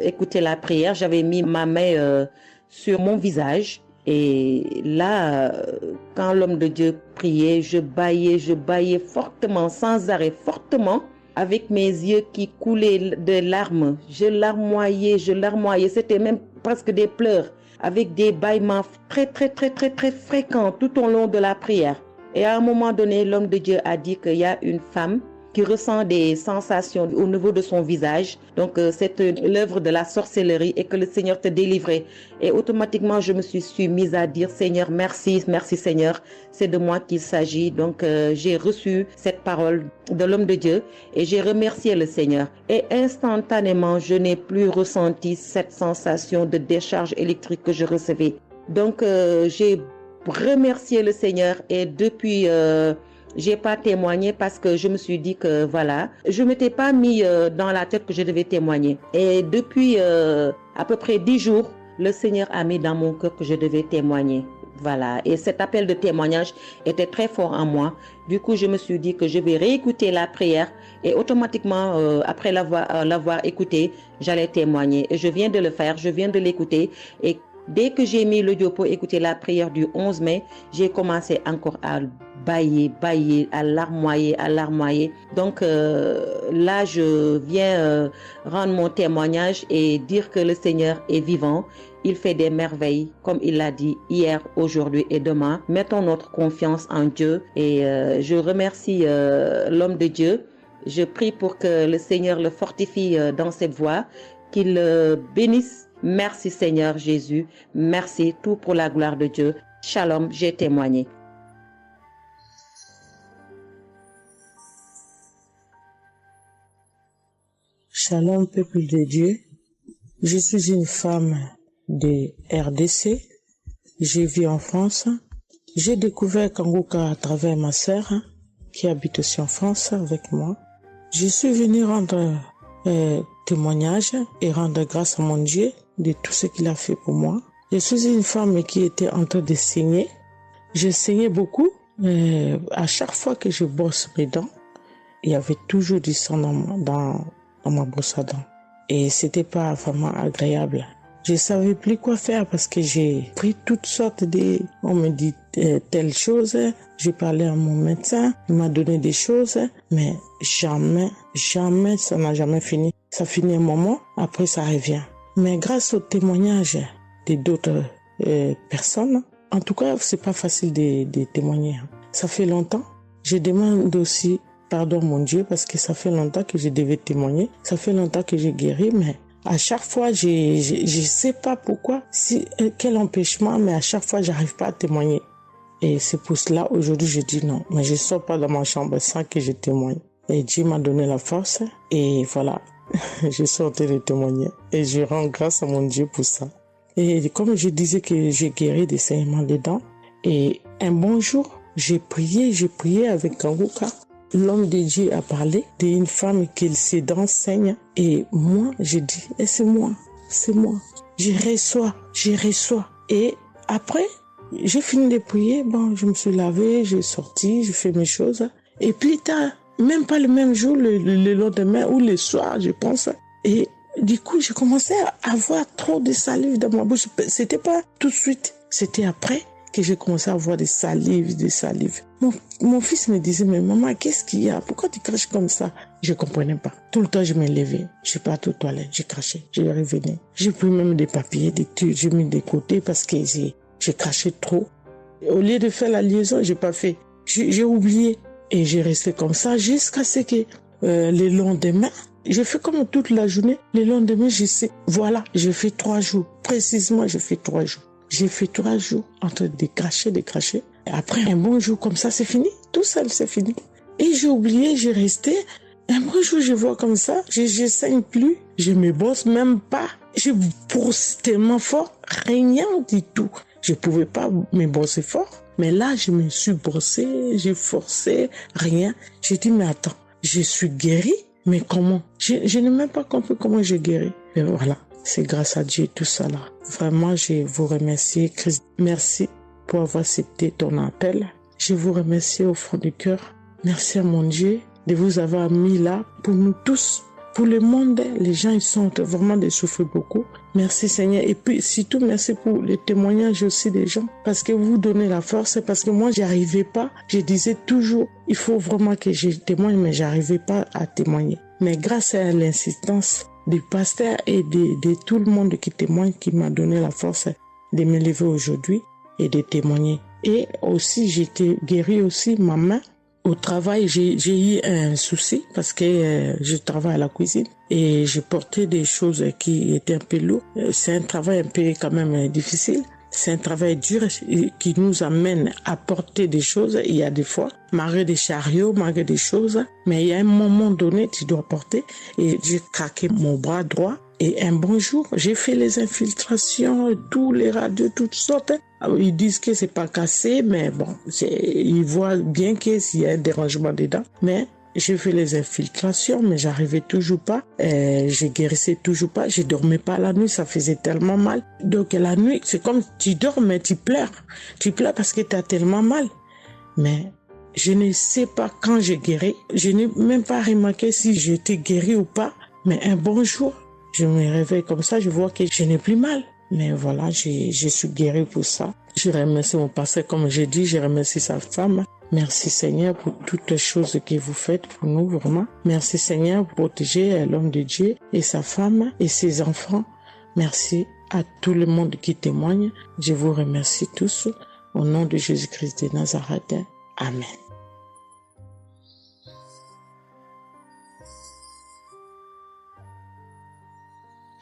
[SPEAKER 8] écouter la prière. J'avais mis ma main sur mon visage. Et là, quand l'homme de Dieu priait, je bâillais fortement, sans arrêt, fortement, avec mes yeux qui coulaient de larmes. Je larmoyais. C'était même presque des pleurs, avec des bâillements très fréquents tout au long de la prière. Et à un moment donné, l'homme de Dieu a dit qu'il y a une femme qui ressent des sensations au niveau de son visage. Donc, c'est l'œuvre de la sorcellerie et que le Seigneur te délivrait. Et automatiquement, je me suis mise à dire, Seigneur, merci Seigneur, c'est de moi qu'il s'agit. Donc, j'ai reçu cette parole de l'homme de Dieu et j'ai remercié le Seigneur. Et instantanément, je n'ai plus ressenti cette sensation de décharge électrique que je recevais. Donc, j'ai remercié le Seigneur et depuis... j'ai pas témoigné parce que je me suis dit que voilà, je m'étais pas mis dans la tête que je devais témoigner. Et depuis à peu près 10 jours, le Seigneur a mis dans mon cœur que je devais témoigner. Voilà. Et cet appel de témoignage était très fort en moi. Du coup, je me suis dit que je vais réécouter la prière et automatiquement, après l'avoir écouté, j'allais témoigner. Et je viens de le faire, je viens de l'écouter. Et dès que j'ai mis l'audio pour écouter la prière du 11 mai, j'ai commencé encore à bâiller, à larmoyer. Donc là, je viens rendre mon témoignage et dire que le Seigneur est vivant. Il fait des merveilles, comme il l'a dit hier, aujourd'hui et demain. Mettons notre confiance en Dieu et je remercie l'homme de Dieu. Je prie pour que le Seigneur le fortifie dans cette voie, qu'il bénisse. Merci Seigneur Jésus, merci, tout pour la gloire de Dieu. Shalom, j'ai témoigné.
[SPEAKER 9] Shalom, peuple de Dieu. Je suis une femme de RDC. Je vis en France. J'ai découvert Kanguka à travers ma sœur qui habite aussi en France avec moi. Je suis venue rendre témoignage et rendre grâce à mon Dieu de tout ce qu'il a fait pour moi. Je suis une femme qui était en train de saigner. Je saignais beaucoup. À chaque fois que je brosse mes dents, il y avait toujours du sang dans ma brosse à dents. Et c'était pas vraiment agréable. Je savais plus quoi faire parce que j'ai pris toutes sortes on me dit telle chose. J'ai parlé à mon médecin. Il m'a donné des choses. Mais jamais, ça n'a jamais fini. Ça finit un moment, après ça revient. Mais grâce au témoignage de d'autres personnes, en tout cas, c'est pas facile de témoigner. Ça fait longtemps. Je demande aussi pardon, mon Dieu, parce que ça fait longtemps que je devais témoigner. Ça fait longtemps que j'ai guéri, mais à chaque fois, je sais pas pourquoi, quel empêchement, mais à chaque fois, j'arrive pas à témoigner. Et c'est pour cela, aujourd'hui, je dis non, mais je sors pas de ma chambre sans que je témoigne. Et Dieu m'a donné la force, et voilà, je sortais de témoigner. Et je rends grâce à mon Dieu pour ça. Et comme je disais que j'ai guéri des saignements des dents, et un bon jour, j'ai prié avec Kanguka. L'homme de Dieu a parlé d'une femme qui ses dents saignent. Et moi, j'ai dit, c'est moi. Je reçois. Et après, j'ai fini de prier. Bon, je me suis lavé, j'ai sorti, j'ai fait mes choses. Et plus tard, même pas le même jour, le lendemain ou le soir, je pense. Et du coup, j'ai commencé à avoir trop de salive dans ma bouche. C'était pas tout de suite, c'était après que j'ai commencé à avoir des salives. Mon fils me disait, mais maman, qu'est-ce qu'il y a? Pourquoi tu craches comme ça? Je comprenais pas. Tout le temps, je me levais. Je suis partie aux toilettes, j'ai craché, je revenais. J'ai pris même des papiers, des trucs, j'ai mis de côté parce que j'ai craché trop. Au lieu de faire la liaison, j'ai pas fait. J'ai oublié. Et j'ai resté comme ça jusqu'à ce que le lendemain, j'ai fait comme toute la journée. Le lendemain, je sais, voilà, j'ai fait 3 jours. Précisément, j'ai fait 3 jours. J'ai fait 3 jours en train de cracher. Et après, un bon jour comme ça, c'est fini. Tout seul, c'est fini. Et j'ai oublié, j'ai resté. Un bon jour, je vois comme ça, je saigne plus. Je me brosse même pas. Je brosse tellement fort, rien du tout. Je pouvais pas me brosser fort. Mais là, je me suis brossé, j'ai forcé, rien. J'ai dit, mais attends, je suis guéri, mais comment? Je n'ai même pas compris comment j'ai guéri. Et voilà, c'est grâce à Dieu tout ça là. Vraiment, je vous remercie, Christ. Merci pour avoir accepté ton appel. Je vous remercie au fond du cœur. Merci à mon Dieu de vous avoir mis là pour nous tous. Pour le monde, les gens, ils sont vraiment de souffrir beaucoup. Merci Seigneur. Et puis, surtout, merci pour les témoignages aussi des gens. Parce que vous donnez la force. Parce que moi, j'arrivais pas. Je disais toujours, il faut vraiment que je témoigne, mais j'arrivais pas à témoigner. Mais grâce à l'insistance du pasteur et de tout le monde qui témoigne, qui m'a donné la force de me lever aujourd'hui et de témoigner. Et aussi, j'étais guérie aussi, ma main. Au travail, j'ai eu un souci parce que je travaille à la cuisine et j'ai porté des choses qui étaient un peu lourdes. C'est un travail un peu quand même difficile. C'est un travail dur qui nous amène à porter des choses. Il y a des fois, malgré des chariots, malgré des choses, mais il y a un moment donné, tu dois porter. Et j'ai craqué mon bras droit. Et un bon jour, j'ai fait les infiltrations, tous les radios, toutes sortes. Ils disent que c'est pas cassé, mais bon, ils voient bien qu'il y a un dérangement dedans. Mais j'ai fait les infiltrations, mais j'arrivais toujours pas. Je guérissais toujours pas. Je dormais pas la nuit, ça faisait tellement mal. Donc la nuit, c'est comme tu dors, mais tu pleures. Tu pleures parce que tu as tellement mal. Mais je ne sais pas quand j'ai guéri. Je n'ai même pas remarqué si j'étais guéri ou pas. Mais un bon jour, je me réveille comme ça, je vois que je n'ai plus mal. Mais voilà, je suis guéri pour ça. Je remercie mon pasteur, comme j'ai dit, je remercie sa femme. Merci Seigneur pour toutes les choses que vous faites pour nous, vraiment. Merci Seigneur pour protéger l'homme de Dieu et sa femme et ses enfants. Merci à tout le monde qui témoigne. Je vous remercie tous. Au nom de Jésus-Christ de Nazareth. Amen.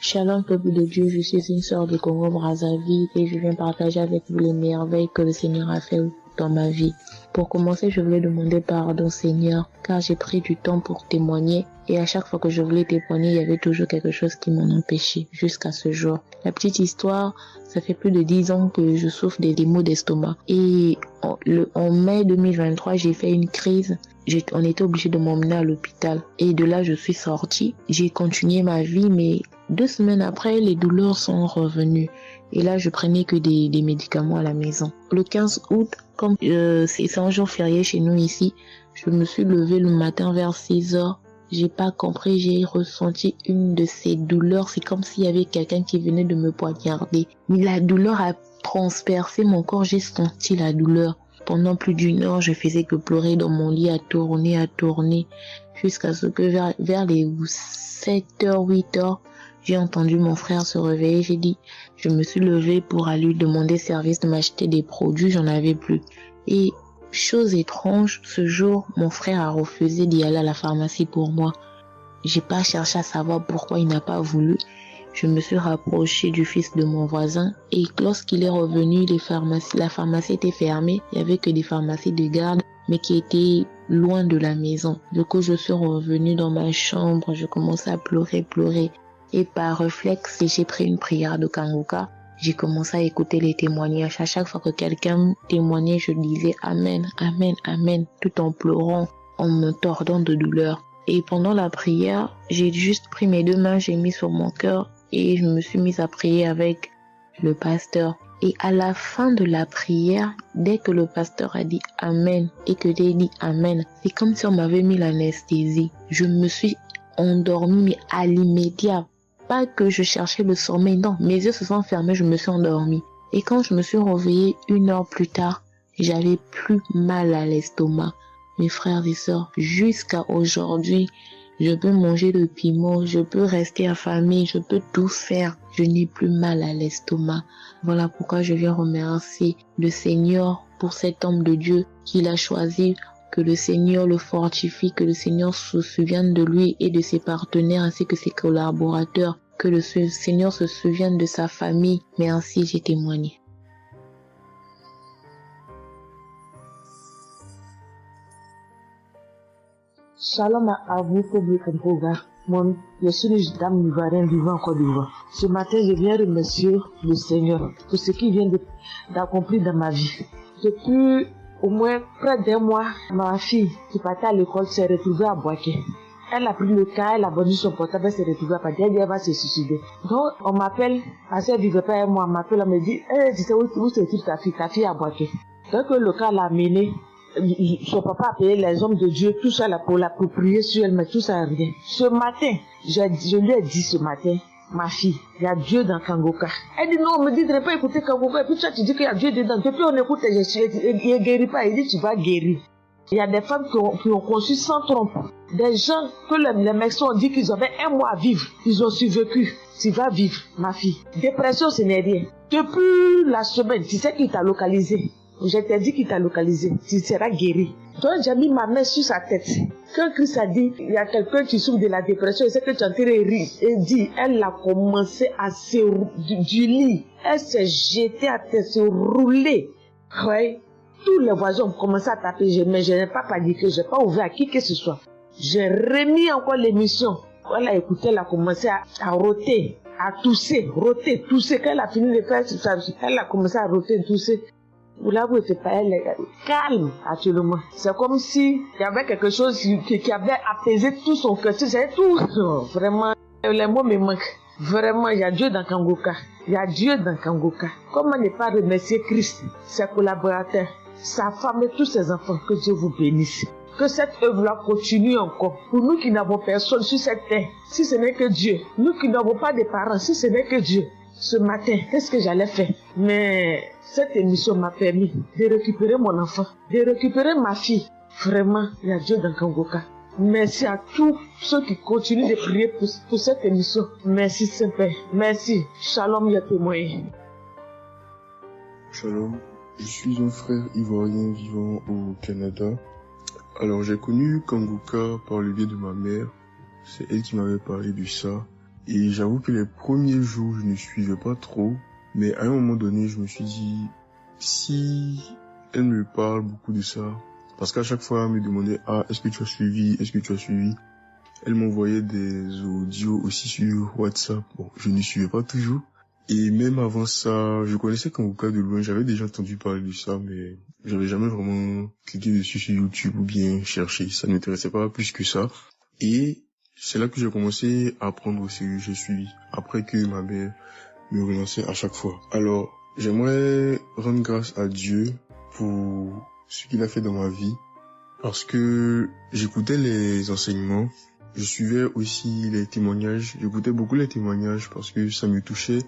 [SPEAKER 10] Shalom, peuple de Dieu, je suis une sœur de Congo-Brazzaville et je viens partager avec vous les merveilles que le Seigneur a fait dans ma vie. Pour commencer, je voulais demander pardon, Seigneur, car j'ai pris du temps pour témoigner et à chaque fois que je voulais témoigner, il y avait toujours quelque chose qui m'en empêchait jusqu'à ce jour. La petite histoire, ça fait plus de 10 ans que je souffre des maux d'estomac et en mai 2023, j'ai fait une crise. On était obligé de m'emmener à l'hôpital et de là, je suis sortie. J'ai continué ma vie, mais 2 semaines après, les douleurs sont revenues. Et là, je prenais que des médicaments à la maison. Le 15 août, comme c'est un jour férié chez nous ici, je me suis levée le matin vers 6 heures. J'ai pas compris, j'ai ressenti une de ces douleurs. C'est comme s'il y avait quelqu'un qui venait de me poignarder. Mais la douleur a transpercé mon corps, j'ai senti la douleur. Pendant plus d'1 heure, je faisais que pleurer dans mon lit, à tourner, jusqu'à ce que vers les 7h, 8h, j'ai entendu mon frère se réveiller. Je me suis levée pour aller lui demander service de m'acheter des produits, j'en avais plus. Et chose étrange, ce jour, mon frère a refusé d'y aller à la pharmacie pour moi. J'ai pas cherché à savoir pourquoi il n'a pas voulu. Je me suis rapprochée du fils de mon voisin et lorsqu'il est revenu, la pharmacie était fermée. Il y avait que des pharmacies de garde, mais qui étaient loin de la maison. Du coup, je suis revenue dans ma chambre, je commençais à pleurer. Et par réflexe, j'ai pris une prière de Kanguka. J'ai commencé à écouter les témoignages. À chaque fois que quelqu'un témoignait, je disais Amen, Amen, Amen, tout en pleurant, en me tordant de douleur. Et pendant la prière, j'ai juste pris mes 2 mains, j'ai mis sur mon cœur et je me suis mise à prier avec le pasteur. Et à la fin de la prière, dès que le pasteur a dit Amen et que j'ai dit Amen, c'est comme si on m'avait mis l'anesthésie. Je me suis endormie, mais à l'immédiat. Pas que je cherchais le sommeil, non, mes yeux se sont fermés, je me suis endormie. Et quand je me suis réveillée 1 heure plus tard, j'avais plus mal à l'estomac. Mes frères et sœurs, jusqu'à aujourd'hui, je peux manger le piment, je peux rester affamée, je peux tout faire. Je n'ai plus mal à l'estomac. Voilà pourquoi je viens remercier le Seigneur pour cet homme de Dieu qu'il a choisi. Que le Seigneur le fortifie, que le Seigneur se souvienne de lui et de ses partenaires ainsi que ses collaborateurs. Que le Seigneur se souvienne de sa famille. Mais ainsi j'ai témoigné.
[SPEAKER 11] Shalom à vous, public Mpoga. Je suis une dame ivoirienne vivant en Côte d'Ivoire. Ce matin, je viens remercier le Seigneur pour ce qu'il vient d'accomplir dans ma vie. Depuis au moins près d'1 mois, ma fille qui partait à l'école s'est retrouvée à Boaké. Elle a pris le cas, elle a vendu son portable, elle s'est retrouvée à partir, elle va se suicider. Donc, on m'appelle, parce qu'elle vivait pas avec moi, on m'appelle, on me dit, tu sais où se trouve ta fille à Boaké. Donc, le cas l'a amenée son papa a payé les hommes de Dieu, tout ça là pour prier sur elle, mais tout ça rien. Ce matin, je lui ai dit ce matin, ma fille, il y a Dieu dans Kangoka. Elle dit non, on me dit de ne pas écouter Kangoka, et puis toi tu dis qu'il y a Dieu dedans. Depuis on écoute, il ne guérit pas, il dit tu vas guérir. Il y a des femmes qui ont conçu sans trompe. Des gens que les médecins ont dit qu'ils avaient 1 mois à vivre. Ils ont survécu. Tu vas vivre, ma fille. Dépression, ce n'est rien. Depuis la semaine, tu sais qui t'a localisé. Je t'ai dit qu'il t'a localisé. Tu seras guéri. Donc j'ai mis ma main sur sa tête. Quand Christ a dit, il y a quelqu'un qui souffre de la dépression, il sait que tu es en train de rire. Et dit, elle a commencé à se du lit. Elle s'est jetée à terre, se rouler. Oui. Tous les voisins ont commencé à taper, mais je n'ai pas paniqué, je n'ai pas ouvert à qui que ce soit. J'ai remis encore l'émission. Elle a écouté, elle a commencé à roter, à tousser. Quand elle a fini de faire ça, elle a commencé à roter, tousser. Vous l'avouez, c'est pas elle, calme actuellement. C'est comme si il y avait quelque chose qui avait apaisé tout son cœur. C'est tout. Vraiment, les mots me manquent. Vraiment, il y a Dieu dans Kangoka. Il y a Dieu dans Kangoka. Comment ne pas remercier Christ, ses collaborateurs, sa femme et tous ses enfants, que Dieu vous bénisse. Que cette œuvre-là continue encore. Pour nous qui n'avons personne sur cette terre, si ce n'est que Dieu. Nous qui n'avons pas de parents, si ce n'est que Dieu. Ce matin, qu'est-ce que j'allais faire? Mais cette émission m'a permis de récupérer mon enfant, de récupérer ma fille. Vraiment, il y a Dieu dans Kangoka. Merci à tous ceux qui continuent de prier pour cette émission. Merci Saint-Père. Merci. Shalom, il y a témoigné.
[SPEAKER 12] Shalom. Je suis un frère ivoirien vivant au Canada. Alors j'ai connu Kangoka par le biais de ma mère. C'est elle qui m'avait parlé de ça. Et j'avoue que les premiers jours, je ne suivais pas trop. Mais à un moment donné, je me suis dit, si elle me parle beaucoup de ça, parce qu'à chaque fois, elle me demandait, est-ce que tu as suivi? Elle m'envoyait des audios aussi sur WhatsApp. Bon, je ne suivais pas toujours. Et même avant ça, je connaissais Kangoka de loin, j'avais déjà entendu parler de ça, mais j'avais jamais vraiment cliqué dessus sur YouTube ou bien cherché. Ça ne m'intéressait pas plus que ça. Et c'est là que j'ai commencé à prendre au sérieux, j'ai suivi. Après que ma mère me relançait à chaque fois. Alors, j'aimerais rendre grâce à Dieu pour ce qu'il a fait dans ma vie. Parce que j'écoutais les enseignements. Je suivais aussi les témoignages. J'écoutais beaucoup les témoignages parce que ça me touchait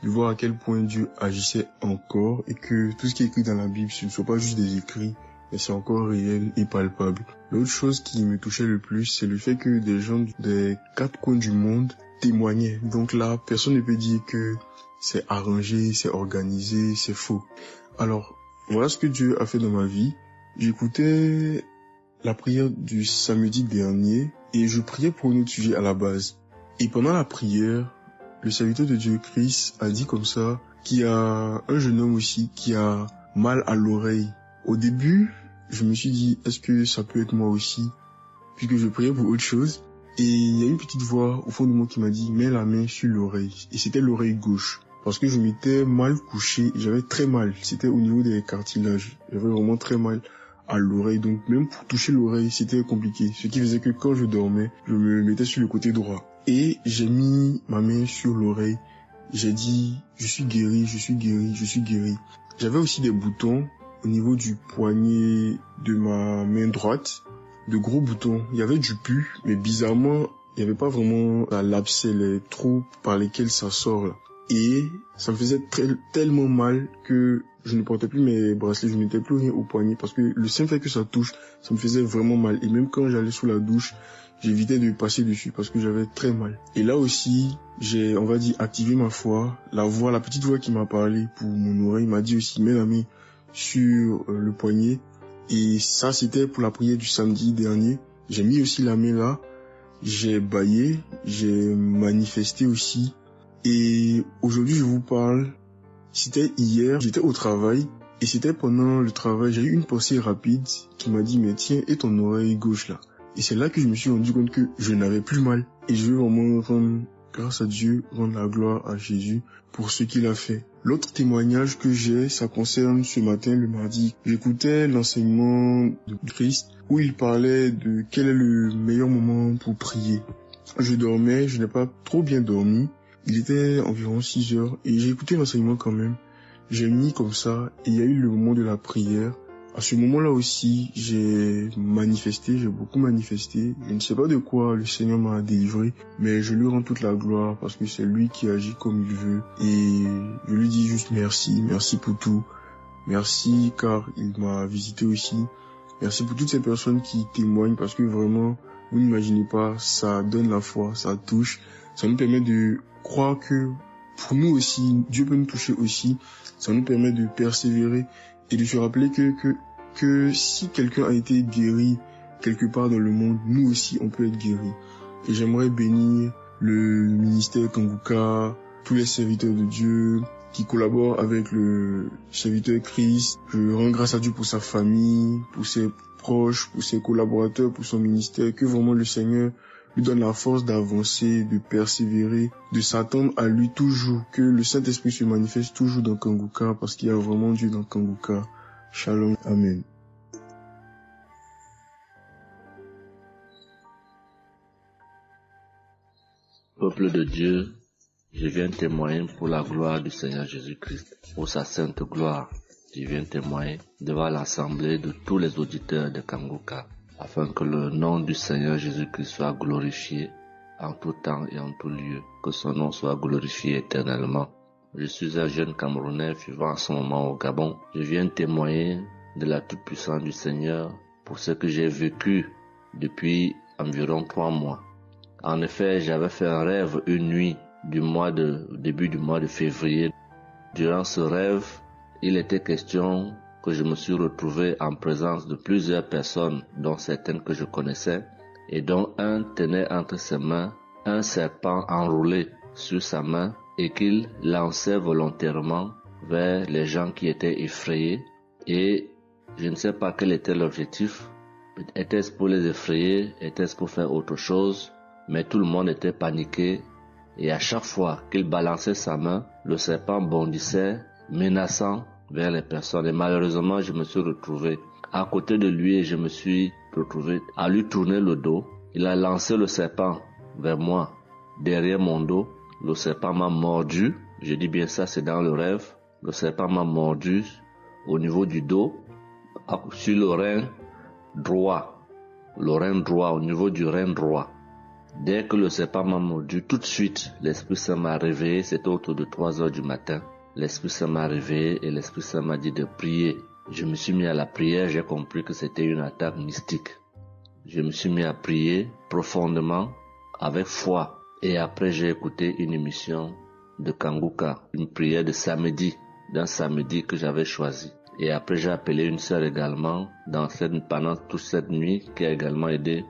[SPEAKER 12] de voir à quel point Dieu agissait encore et que tout ce qui est écrit dans la Bible, ce ne soit pas juste des écrits, mais c'est encore réel et palpable. L'autre chose qui me touchait le plus, c'est le fait que des gens des 4 coins du monde témoignaient. Donc là, personne ne peut dire que c'est arrangé, c'est organisé, c'est faux. Alors, voilà ce que Dieu a fait dans ma vie. J'écoutais la prière du samedi dernier et je priais pour un autre sujet à la base. Et pendant la prière, le serviteur de Dieu, Christ, a dit comme ça qu'il y a un jeune homme aussi qui a mal à l'oreille. Au début, je me suis dit, est-ce que ça peut être moi aussi? Puisque je priais pour autre chose. Et il y a une petite voix au fond de moi qui m'a dit, mets la main sur l'oreille. Et c'était l'oreille gauche. Parce que je m'étais mal couché, j'avais très mal. C'était au niveau des cartilages. J'avais vraiment très mal à l'oreille. Donc même pour toucher l'oreille, c'était compliqué. Ce qui faisait que quand je dormais, je me mettais sur le côté droit. Et j'ai mis ma main sur l'oreille. J'ai dit, je suis guéri, je suis guéri, je suis guéri. J'avais aussi des boutons au niveau du poignet de ma main droite. De gros boutons. Il y avait du pus, mais bizarrement, il n'y avait pas vraiment l'abcès, les trous par lesquels ça sort là. Et ça me faisait tellement mal que je ne portais plus mes bracelets, je ne mettais plus rien au poignet parce que le simple fait que ça touche, ça me faisait vraiment mal. Et même quand j'allais sous la douche, j'évitais de passer dessus parce que j'avais très mal. Et là aussi, j'ai, on va dire, activé ma foi. La petite voix qui m'a parlé pour mon oreille m'a dit aussi, mets la main sur le poignet. Et ça, c'était pour la prière du samedi dernier. J'ai mis aussi la main là. J'ai bâillé, j'ai manifesté aussi. Et aujourd'hui, je vous parle. C'était hier, j'étais au travail. Et c'était pendant le travail, j'ai eu une pensée rapide qui m'a dit, mais tiens, et ton oreille gauche là? Et c'est là que je me suis rendu compte que je n'avais plus mal. Et je veux vraiment rendre grâce à Dieu, rendre la gloire à Jésus pour ce qu'il a fait. L'autre témoignage que j'ai, ça concerne ce matin, le mardi. J'écoutais l'enseignement de Christ où il parlait de quel est le meilleur moment pour prier. Je dormais, je n'ai pas trop bien dormi. Il était environ 6 heures et j'ai écouté l'enseignement quand même. J'ai mis comme ça et il y a eu le moment de la prière. À ce moment-là aussi, j'ai beaucoup manifesté. Je ne sais pas de quoi le Seigneur m'a délivré, mais je lui rends toute la gloire parce que c'est lui qui agit comme il veut. Et je lui dis juste merci pour tout. Merci car il m'a visité aussi. Merci pour toutes ces personnes qui témoignent parce que vraiment, vous n'imaginez pas, ça donne la foi, ça touche. Ça nous permet de croire que pour nous aussi, Dieu peut nous toucher aussi. Ça nous permet de persévérer et de se rappeler que si quelqu'un a été guéri quelque part dans le monde, nous aussi on peut être guéri. Et j'aimerais bénir le ministère Kanguka, tous les serviteurs de Dieu qui collaborent avec le serviteur Christ. Je rends grâce à Dieu pour sa famille, pour ses proches, pour ses collaborateurs, pour son ministère, que vraiment le Seigneur lui donne la force d'avancer, de persévérer, de s'attendre à lui toujours, que le Saint-Esprit se manifeste toujours dans Kanguka parce qu'il y a vraiment Dieu dans Kanguka. Shalom, Amen.
[SPEAKER 13] Peuple de Dieu, je viens témoigner pour la gloire du Seigneur Jésus-Christ, pour sa sainte gloire. Je viens témoigner devant l'assemblée de tous les auditeurs de Kanguka, afin que le nom du Seigneur Jésus-Christ soit glorifié en tout temps et en tout lieu, que son nom soit glorifié éternellement. Je suis un jeune Camerounais vivant en ce moment au Gabon. Je viens témoigner de la toute-puissance du Seigneur pour ce que j'ai vécu depuis environ 3 mois. En effet, j'avais fait un rêve une nuit début du mois de février. Durant ce rêve, il était question que je me suis retrouvé en présence de plusieurs personnes, dont certaines que je connaissais, et dont un tenait entre ses mains un serpent enroulé sur sa main et qu'il lançait volontairement vers les gens qui étaient effrayés. Et je ne sais pas quel était l'objectif. Était-ce pour les effrayer? Était-ce pour faire autre chose? Mais tout le monde était paniqué. Et à chaque fois qu'il balançait sa main, le serpent bondissait, menaçant vers les personnes. Et malheureusement, je me suis retrouvé à côté de lui et je me suis retrouvé à lui tourner le dos. Il a lancé le serpent vers moi, derrière mon dos. Le serpent m'a mordu. Je dis bien ça, c'est dans le rêve. Le serpent m'a mordu au niveau du dos, sur le rein droit. Le rein droit, au niveau du rein droit. Dès que le serpent m'a mordu, tout de suite, l'Esprit Saint m'a réveillé. C'était autour de 3 heures du matin. L'Esprit Saint m'a réveillé et l'Esprit Saint m'a dit de prier. Je me suis mis à la prière, j'ai compris que c'était une attaque mystique. Je me suis mis à prier profondément, avec foi. Et après, j'ai écouté une émission de Kanguka, une prière de samedi, d'un samedi que j'avais choisi. Et après, j'ai appelé une sœur également pendant toute cette nuit qui a également aidé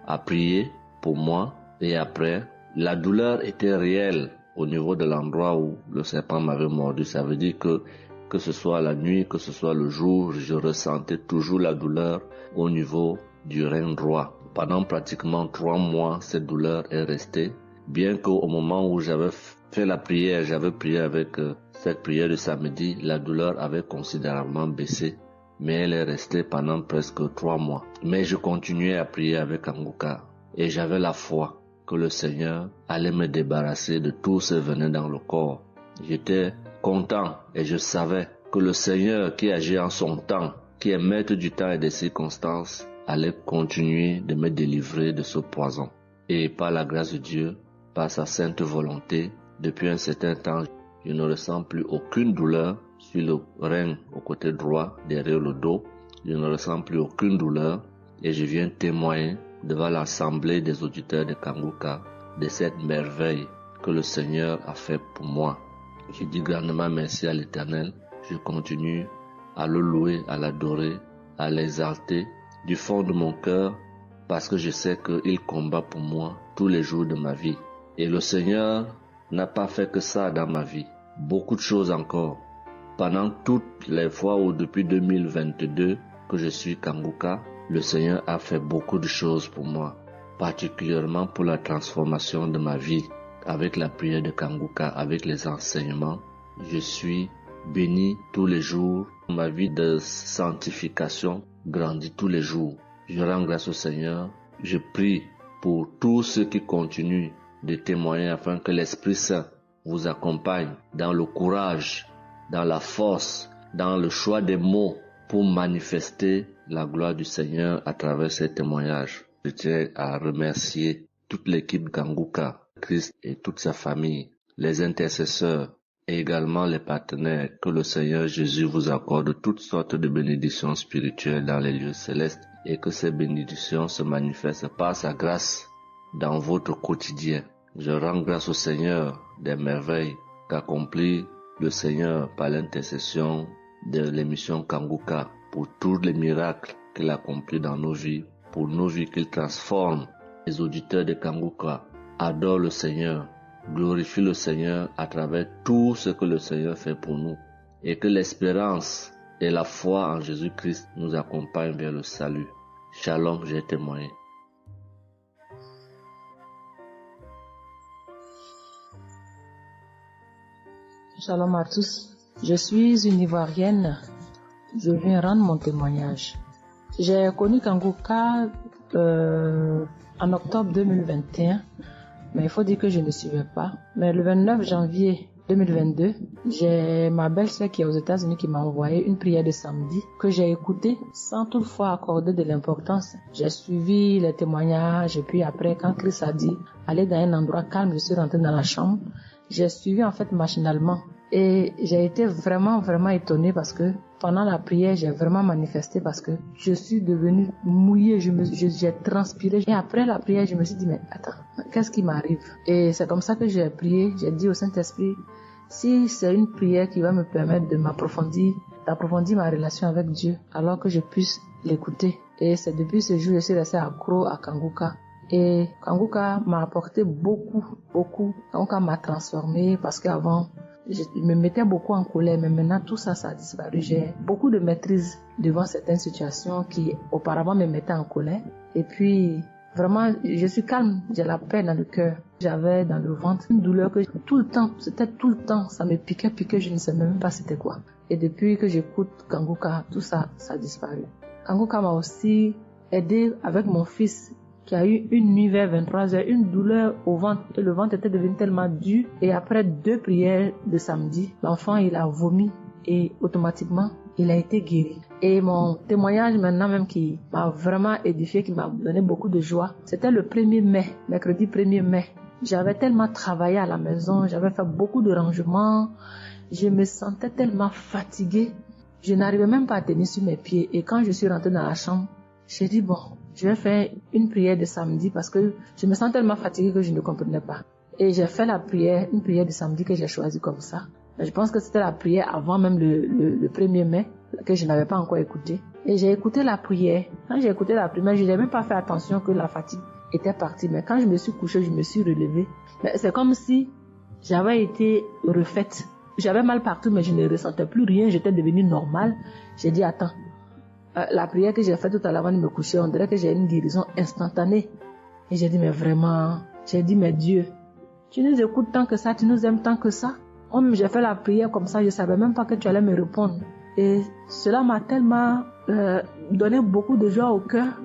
[SPEAKER 13] à prier pour moi. Et après, la douleur était réelle au niveau de l'endroit où le serpent m'avait mordu. Ça veut dire que ce soit la nuit, que ce soit le jour, je ressentais toujours la douleur au niveau du rein droit. Pendant pratiquement 3 mois, cette douleur est restée. Bien qu'au moment où j'avais fait la prière, j'avais prié avec cette prière de samedi, la douleur avait considérablement baissé. Mais elle est restée pendant presque 3 mois. Mais je continuais à prier avec Kanguka. Et j'avais la foi que le Seigneur allait me débarrasser de tout ce venin dans le corps. J'étais content et je savais que le Seigneur qui agit en son temps, qui est maître du temps et des circonstances, allait continuer de me délivrer de ce poison. Et par la grâce de Dieu, par sa sainte volonté, depuis un certain temps, je ne ressens plus aucune douleur sur le rein au côté droit, derrière le dos. Je ne ressens plus aucune douleur et je viens témoigner devant l'assemblée des auditeurs de Kanguka de cette merveille que le Seigneur a fait pour moi. Je dis grandement merci à l'Éternel. Je continue à le louer, à l'adorer, à l'exalter du fond de mon cœur parce que je sais qu'il combat pour moi tous les jours de ma vie. Et le Seigneur n'a pas fait que ça dans ma vie. Beaucoup de choses encore. Pendant toutes les fois où depuis 2022 que je suis Kanguka, le Seigneur a fait beaucoup de choses pour moi, particulièrement pour la transformation de ma vie. Avec la prière de Kanguka, avec les enseignements, je suis béni tous les jours. Ma vie de sanctification grandit tous les jours. Je rends grâce au Seigneur. Je prie pour tous ceux qui continuent de témoigner afin que l'Esprit Saint vous accompagne dans le courage, dans la force, dans le choix des mots, pour manifester la gloire du Seigneur à travers ces témoignages. Je tiens à remercier toute l'équipe Kanguka, Christ et toute sa famille, les intercesseurs et également les partenaires. Que le Seigneur Jésus vous accorde toutes sortes de bénédictions spirituelles dans les lieux célestes et que ces bénédictions se manifestent par sa grâce dans votre quotidien. Je rends grâce au Seigneur des merveilles qu'accomplit le Seigneur par l'intercession de l'émission Kanguka, pour tous les miracles qu'il accomplit dans nos vies, pour nos vies qu'il transforme. Les auditeurs de Kanguka adorent le Seigneur, glorifient le Seigneur à travers tout ce que le Seigneur fait pour nous, et que l'espérance et la foi en Jésus-Christ nous accompagnent vers le salut. Shalom, j'ai témoigné.
[SPEAKER 4] Shalom à tous. Je suis une Ivoirienne. Je viens rendre mon témoignage. J'ai connu Kanguka en octobre 2021, mais il faut dire que je ne suivais pas. Mais le 29 janvier 2022, j'ai ma belle-sœur qui est aux États-Unis qui m'a envoyé une prière de samedi que j'ai écoutée sans toutefois accorder de l'importance. J'ai suivi les témoignages et puis après, quand Christ a dit aller dans un endroit calme, je suis rentrée dans la chambre. J'ai suivi en fait machinalement et j'ai été vraiment étonnée parce que pendant la prière, j'ai vraiment manifesté parce que je suis devenue mouillée, j'ai transpiré. Et après la prière, je me suis dit, mais attends, qu'est-ce qui m'arrive? Et c'est comme ça que j'ai prié, j'ai dit au Saint-Esprit, si c'est une prière qui va me permettre de d'approfondir ma relation avec Dieu, alors que je puisse l'écouter. Et c'est depuis ce jour que je suis restée accro à Kanguka. Et Kanguka m'a apporté beaucoup. Kanguka m'a transformée parce qu'avant, je me mettais beaucoup en colère, mais maintenant tout ça a disparu. J'ai beaucoup de maîtrise devant certaines situations qui auparavant me mettaient en colère. Et puis, vraiment, je suis calme, j'ai la paix dans le cœur. J'avais dans le ventre une douleur que c'était tout le temps, ça me piquait, je ne sais même pas c'était quoi. Et depuis que j'écoute Kanguka, tout ça a disparu. Kanguka m'a aussi aidé avec mon fils qui a eu une nuit vers 23h, une douleur au ventre, et le ventre était devenu tellement dur. Et après 2 prières de samedi, l'enfant il a vomi et automatiquement il a été guéri. Et mon témoignage maintenant même qui m'a vraiment édifié, qui m'a donné beaucoup de joie, c'était le 1er mai, mercredi 1er mai. J'avais tellement travaillé à la maison, j'avais fait beaucoup de rangements, je me sentais tellement fatiguée, je n'arrivais même pas à tenir sur mes pieds. Et quand je suis rentrée dans la chambre, j'ai dit bon, je vais faire une prière de samedi parce que je me sens tellement fatiguée que je ne comprenais pas. Et j'ai fait une prière de samedi que j'ai choisie comme ça. Je pense que c'était la prière avant même le 1er mai que je n'avais pas encore écouté. Et j'ai écouté la prière. Quand j'ai écouté la prière, je n'ai même pas fait attention que la fatigue était partie. Mais quand je me suis couchée, je me suis relevée. Mais c'est comme si j'avais été refaite. J'avais mal partout, mais je ne ressentais plus rien. J'étais devenue normale. J'ai dit, attends. La prière que j'ai faite tout à l'heure avant de me coucher, on dirait que j'ai une guérison instantanée. Et j'ai dit, mais vraiment, mais Dieu, tu nous écoutes tant que ça, tu nous aimes tant que ça. J'ai fait la prière comme ça, je ne savais même pas que tu allais me répondre. Et cela m'a tellement donné beaucoup de joie au cœur.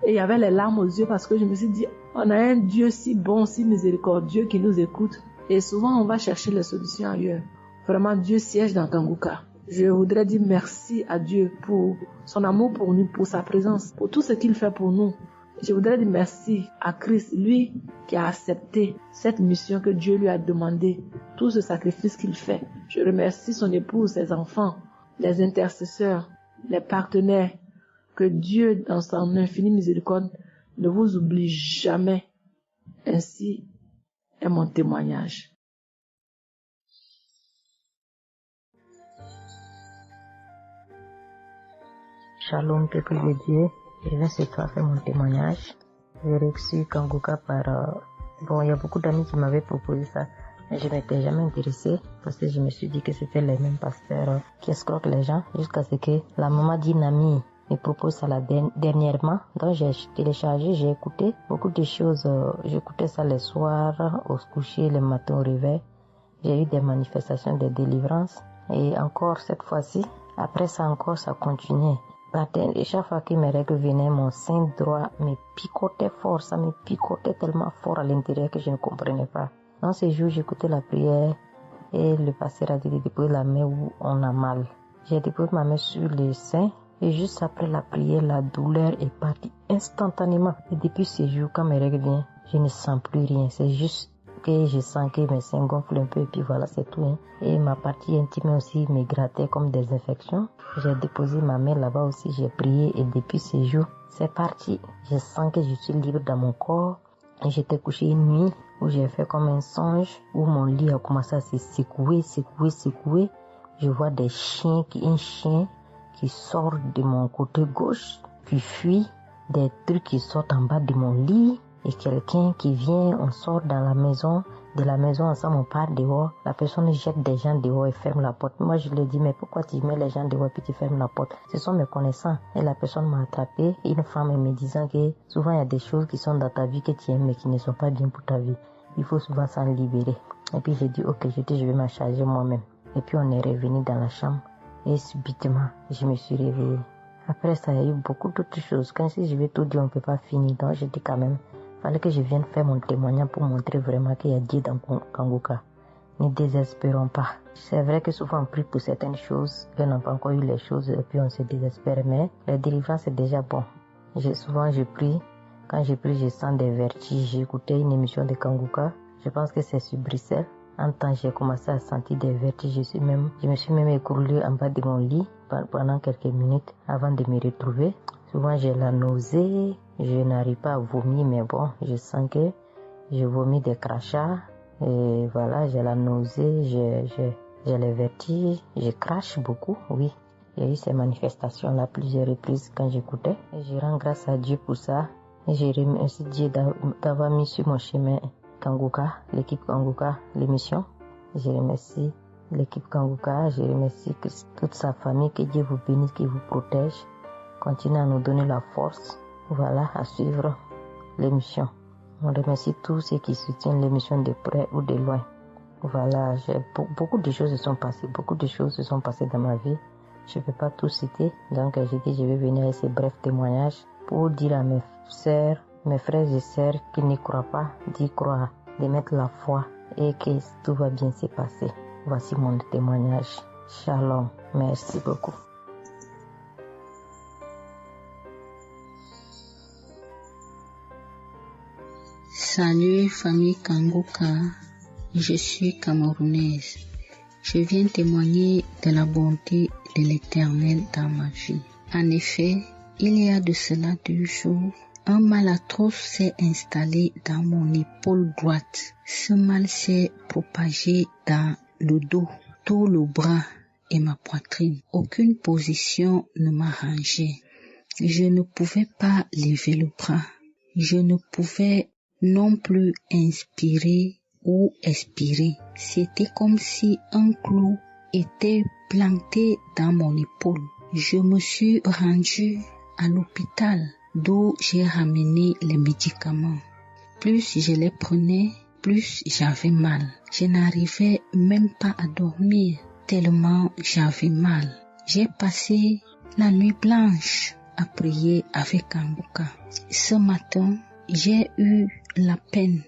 [SPEAKER 4] Et il y avait les larmes aux yeux parce que je me suis dit, on a un Dieu si bon, si miséricordieux qui nous écoute. Et souvent, on va chercher les solutions ailleurs. Vraiment, Dieu siège dans Kanguka. Je voudrais dire merci à Dieu pour son amour pour nous, pour sa présence, pour tout ce qu'il fait pour nous. Je voudrais dire merci à Christ, lui qui a accepté cette mission que Dieu lui a demandé, tout ce sacrifice qu'il fait. Je remercie son épouse, ses enfants, les intercesseurs, les partenaires. Que Dieu, dans son infinie miséricorde, ne vous oublie jamais. Ainsi est mon témoignage.
[SPEAKER 14] Shalom, peuple de Dieu. Je vais cette fois faire mon témoignage. J'ai reçu Kanguka par... il y a beaucoup d'amis qui m'avaient proposé ça. Mais je n'étais jamais intéressée parce que je me suis dit que c'était les mêmes pasteurs qui escroquent les gens jusqu'à ce que la maman d'une amie me propose ça dernièrement. Donc j'ai téléchargé, j'ai écouté beaucoup de choses. J'écoutais ça les soirs, au coucher, le matin au réveil. J'ai eu des manifestations de délivrance. Et encore cette fois-ci, après ça encore, ça continuait. Et chaque fois que mes règles venaient, mon sein droit me picotait fort. Ça me picotait tellement fort à l'intérieur que je ne comprenais pas. Dans ces jours, j'écoutais la prière et le pasteur a dit de déposer la main où on a mal. J'ai déposé ma main sur le sein et juste après la prière, la douleur est partie instantanément. Et depuis ce jour, quand mes règles viennent, je ne sens plus rien. C'est juste que je sens que mes seins gonflent un peu et puis voilà, c'est tout. Hein. Et ma partie intime aussi me grattait comme des infections. J'ai déposé ma main là-bas aussi, j'ai prié et depuis ce jour, c'est parti. Je sens que je suis libre dans mon corps. Et j'étais couché une nuit où j'ai fait comme un songe, où mon lit a commencé à se secouer. Je vois un chien qui sort de mon côté gauche, qui fuit, des trucs qui sortent en bas de mon lit, et quelqu'un qui vient, on sort dans la maison, de la maison ensemble, on part dehors, la personne jette des gens dehors et ferme la porte. Moi je lui ai dit, mais pourquoi tu mets les gens dehors et puis tu fermes la porte? Ce sont mes connaissants. Et la personne m'a attrapé, une femme me disant que souvent il y a des choses qui sont dans ta vie que tu aimes mais qui ne sont pas bien pour ta vie. Il faut souvent s'en libérer. Et puis j'ai dit, ok, je vais m'en charger moi-même. Et puis on est revenu dans la chambre et subitement je me suis réveillée. Après ça, il y a eu beaucoup d'autres choses. Quand si je vais tout dire, on ne peut pas finir. Donc je dis quand même, fallait que je vienne faire mon témoignage pour montrer vraiment qu'il y a Dieu dans Kanguka. Ne désespérons pas. C'est vrai que souvent on prie pour certaines choses, on n'a pas encore eu les choses et puis on se désespère. Mais la délivrance c'est déjà bon. Souvent je prie. Quand je prie, je sens des vertiges. J'ai écouté une émission de Kanguka. Je pense que c'est sur Bruxelles. En temps, j'ai commencé à sentir des vertiges. Je me suis même écroulée en bas de mon lit pendant quelques minutes avant de me retrouver. Souvent, j'ai la nausée. Je n'arrive pas à vomir, mais bon, je sens que je vomis des crachats. Et voilà, j'ai la nausée, j'ai les vertiges, je crache beaucoup, oui. Il y a eu ces manifestations-là plusieurs reprises quand j'écoutais. Et je rends grâce à Dieu pour ça. Et je remercie Dieu d'avoir mis sur mon chemin Kanguka, l'équipe Kanguka, l'émission. Je remercie l'équipe Kanguka, je remercie toute sa famille, que Dieu vous bénisse, qu'il vous protège. Continuez à nous donner la force, voilà, à suivre l'émission. On remercie tous ceux qui soutiennent l'émission de près ou de loin. Voilà, beaucoup de choses se sont passées dans ma vie. Je ne peux pas tout citer, donc j'ai dit je vais venir avec ces brefs témoignages pour dire à mes sœurs, mes frères et sœurs qui n'y croient pas, d'y croire, de mettre la foi et que tout va bien se passer. Voici mon témoignage. Shalom. Merci beaucoup.
[SPEAKER 15] Salut famille Kanguka, je suis camerounaise. Je viens témoigner de la bonté de l'Éternel dans ma vie. En effet, il y a de cela 2 jours, un mal atroce s'est installé dans mon épaule droite. Ce mal s'est propagé dans le dos, tout le bras et ma poitrine. Aucune position ne m'arrangeait. Je ne pouvais pas lever le bras. Je ne pouvais non plus inspirer ou expirer. C'était comme si un clou était planté dans mon épaule. Je me suis rendue à l'hôpital d'où j'ai ramené les médicaments. Plus je les prenais, plus j'avais mal. Je n'arrivais même pas à dormir tellement j'avais mal. J'ai passé la nuit blanche à prier avec Kanguka. Ce matin, j'ai eu la peine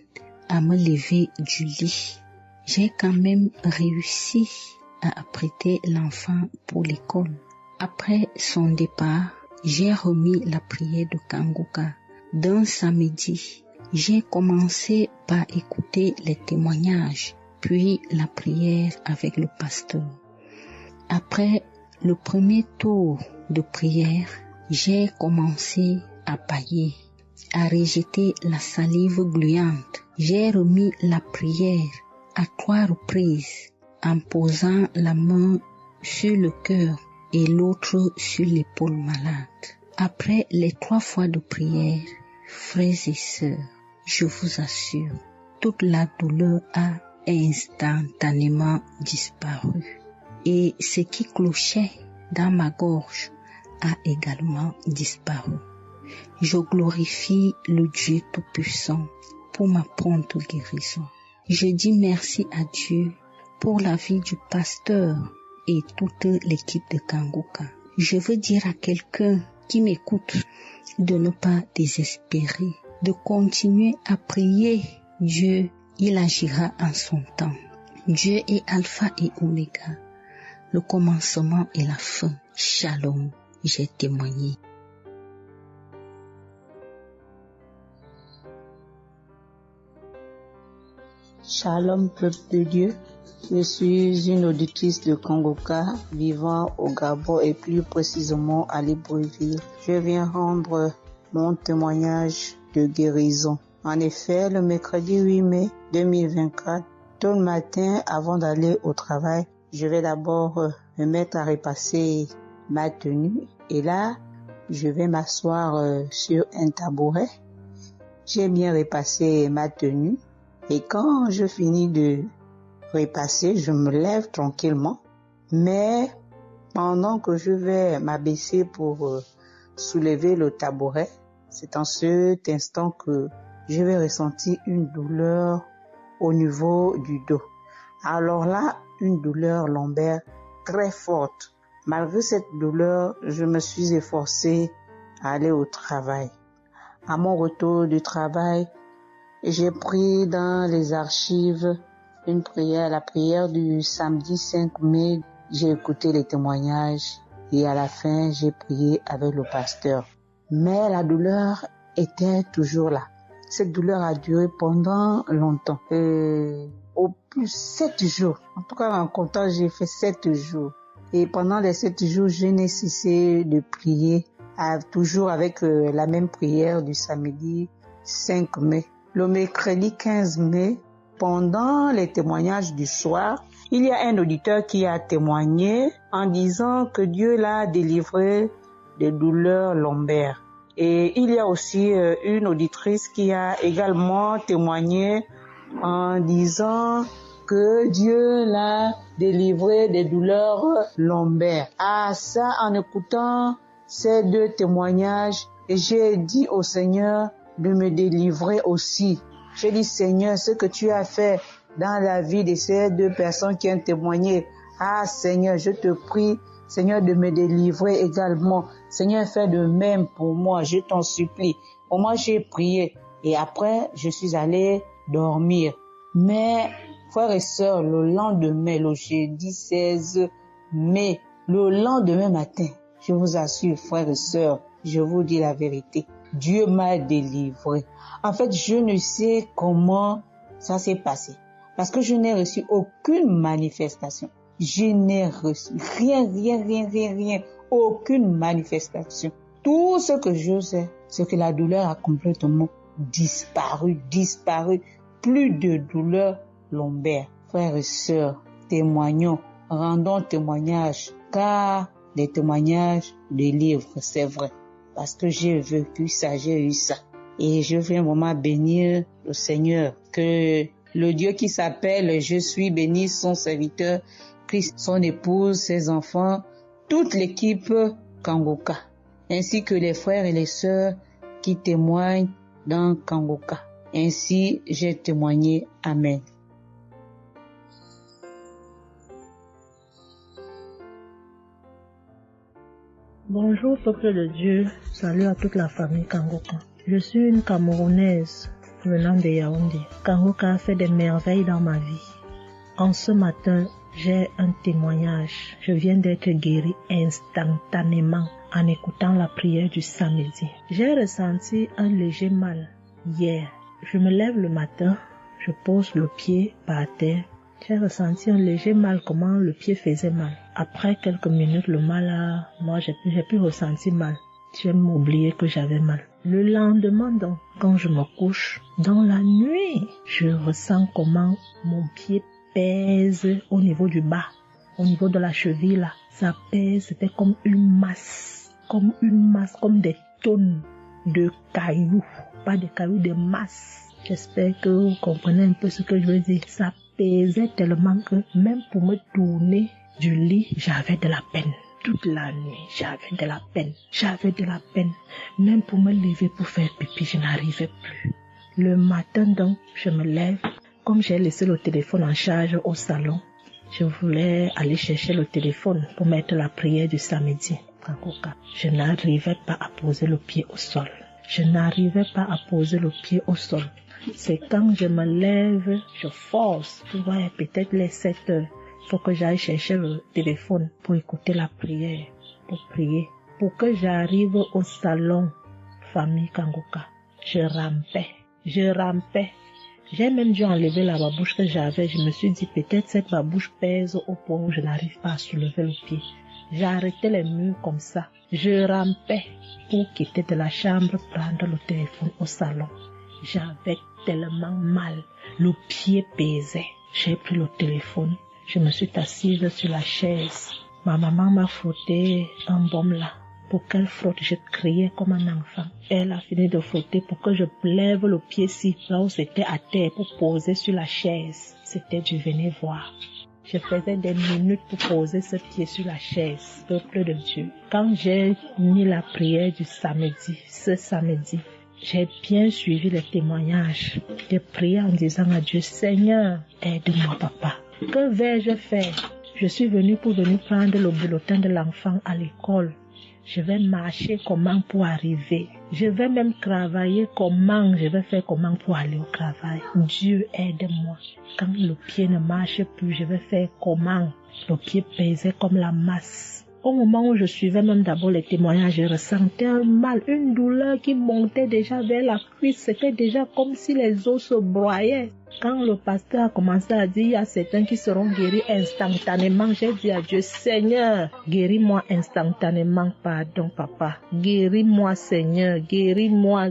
[SPEAKER 15] à me lever du lit. J'ai quand même réussi à apprêter l'enfant pour l'école. Après son départ, j'ai remis la prière de Kanguka. D'un samedi, j'ai commencé par écouter les témoignages, puis la prière avec le pasteur. Après le premier tour de prière, j'ai commencé à bâiller, à rejeter la salive gluante. J'ai remis la prière à 3 reprises en posant la main sur le cœur et l'autre sur l'épaule malade. Après les 3 fois de prière, frères et sœurs, je vous assure, toute la douleur a instantanément disparu. Et ce qui clochait dans ma gorge a également disparu. Je glorifie le Dieu Tout-Puissant pour ma prompte guérison. Je dis merci à Dieu pour la vie du pasteur et toute l'équipe de Kanguka. Je veux dire à quelqu'un qui m'écoute de ne pas désespérer, de continuer à prier. Dieu, il agira en son temps. Dieu est Alpha et Oméga. le commencement et la fin. Shalom, j'ai témoigné.
[SPEAKER 16] Shalom, peuple de Dieu. Je suis une auditrice de Kangoka vivant au Gabon et plus précisément à Libreville. Je viens rendre mon témoignage de guérison. En effet, le mercredi 8 mai 2024, tôt le matin avant d'aller au travail, je vais d'abord me mettre à repasser ma tenue et là, je vais m'asseoir sur un tabouret. J'ai bien repassé ma tenue et quand je finis de repasser, je me lève tranquillement. Mais pendant que je vais m'abaisser pour soulever le tabouret, c'est en cet instant que je vais ressentir une douleur au niveau du dos. Alors là, une douleur lombaire très forte. Malgré cette douleur, je me suis efforcée à aller au travail. À mon retour du travail, j'ai pris dans les archives une prière, la prière du samedi 5 mai. J'ai écouté les témoignages et à la fin, j'ai prié avec le pasteur. Mais la douleur était toujours là. Cette douleur a duré pendant longtemps. Au plus 7 jours. En tout cas, en comptant, j'ai fait 7 jours. Et pendant les 7 jours, je n'ai cessé de prier, toujours avec la même prière du samedi 5 mai. Le mercredi 15 mai, pendant les témoignages du soir, il y a un auditeur qui a témoigné en disant que Dieu l'a délivré des douleurs lombaires. Et il y a aussi une auditrice qui a également témoigné en disant que Dieu l'a délivré des douleurs lombaires. Ah, ça, en écoutant ces deux témoignages, j'ai dit au Seigneur de me délivrer aussi. J'ai dit, Seigneur, ce que tu as fait dans la vie de ces deux personnes qui ont témoigné, ah Seigneur, je te prie, Seigneur, de me délivrer également. Seigneur, fais de même pour moi, je t'en supplie. Pour moi, j'ai prié et après, je suis allé dormir. Mais, frères et sœurs, le lendemain, le jeudi 16 mai, le lendemain matin, je vous assure, frères et sœurs, je vous dis la vérité, Dieu m'a délivré. En fait, je ne sais comment ça s'est passé. Parce que je n'ai reçu aucune manifestation. Je n'ai reçu rien, aucune manifestation. Tout ce que je sais, c'est que la douleur a complètement disparu. Plus de douleur lombaire. Frères et sœurs, témoignons, rendons témoignage, car les témoignages délivrent, c'est vrai. Parce que j'ai vécu ça, j'ai eu ça. Et je viens vraiment bénir le Seigneur, que le Dieu qui s'appelle Je suis béni, son serviteur, Christ, son épouse, ses enfants, toute l'équipe Kangoka, ainsi que les frères et les sœurs qui témoignent dans Kangoka. Ainsi, j'ai témoigné. Amen.
[SPEAKER 9] Bonjour peuple de Dieu, salut à toute la famille Kangoka. Je suis une Camerounaise venant de Yaoundé. Kangoka a fait des merveilles dans ma vie. En ce matin, j'ai un témoignage. Je viens d'être guérie instantanément en écoutant la prière du samedi. J'ai ressenti un léger mal hier. Je me lève le matin, je pose le pied par terre. J'ai ressenti un léger mal, comment le pied faisait mal. Après quelques minutes, le mal moi j'ai plus ressenti mal. J'ai oublié que j'avais mal. Le lendemain donc, quand je me couche, dans la nuit, je ressens comment mon pied pèse au niveau du bas, au niveau de la cheville là. Ça pèse, c'était comme une masse, comme des tonnes de cailloux. Pas de cailloux, de masse. J'espère que vous comprenez un peu ce que je veux dire. Ça pesait tellement que même pour me tourner du lit, j'avais de la peine. Toute la nuit, j'avais de la peine. Même pour me lever pour faire pipi, je n'arrivais plus. Le matin donc, je me lève. Comme j'ai laissé le téléphone en charge au salon, je voulais aller chercher le téléphone pour mettre la prière du samedi. Je n'arrivais pas à poser le pied au sol. C'est quand je me lève, je force. Tu vois, peut-être les 7 heures. faut que j'aille chercher le téléphone pour écouter la prière, pour prier. Pour que j'arrive au salon famille Kangoka, je rampais. J'ai même dû enlever la babouche que j'avais. Je me suis dit peut-être cette babouche pèse au point où je n'arrive pas à soulever le pied. J'ai arrêté les murs comme ça. Je rampais pour quitter de la chambre, prendre le téléphone au salon. J'avais tellement mal. Le pied pesait. J'ai pris le téléphone. Je me suis assise sur la chaise. Ma maman m'a frotté un baume là. Pour qu'elle frotte, je criais comme un enfant. Elle a fini de frotter pour que je lève le pied-ci, là où c'était à terre, pour poser sur la chaise. C'était du venez voir. Je faisais des minutes pour poser ce pied sur la chaise, peuple de Dieu. Quand j'ai mis la prière du samedi, ce samedi, j'ai bien suivi les témoignages. J'ai prié en disant à Dieu, Seigneur, aide-moi papa. Que vais-je faire? Je suis venue pour venir prendre le bulletin de l'enfant à l'école. Je vais marcher comment pour arriver. Je vais même travailler comment. Je vais faire comment pour aller au travail. Dieu aide-moi. Quand le pied ne marche plus, je vais faire comment. Le pied pesait comme la masse. Au moment où je suivais même d'abord les témoignages, je ressentais un mal, une douleur qui montait déjà vers la cuisse. C'était déjà comme si les os se broyaient. Quand le pasteur a commencé à dire, il y a certains qui seront guéris instantanément, j'ai dit à Dieu, Seigneur, guéris-moi instantanément, pardon papa. Guéris-moi Seigneur, guéris-moi.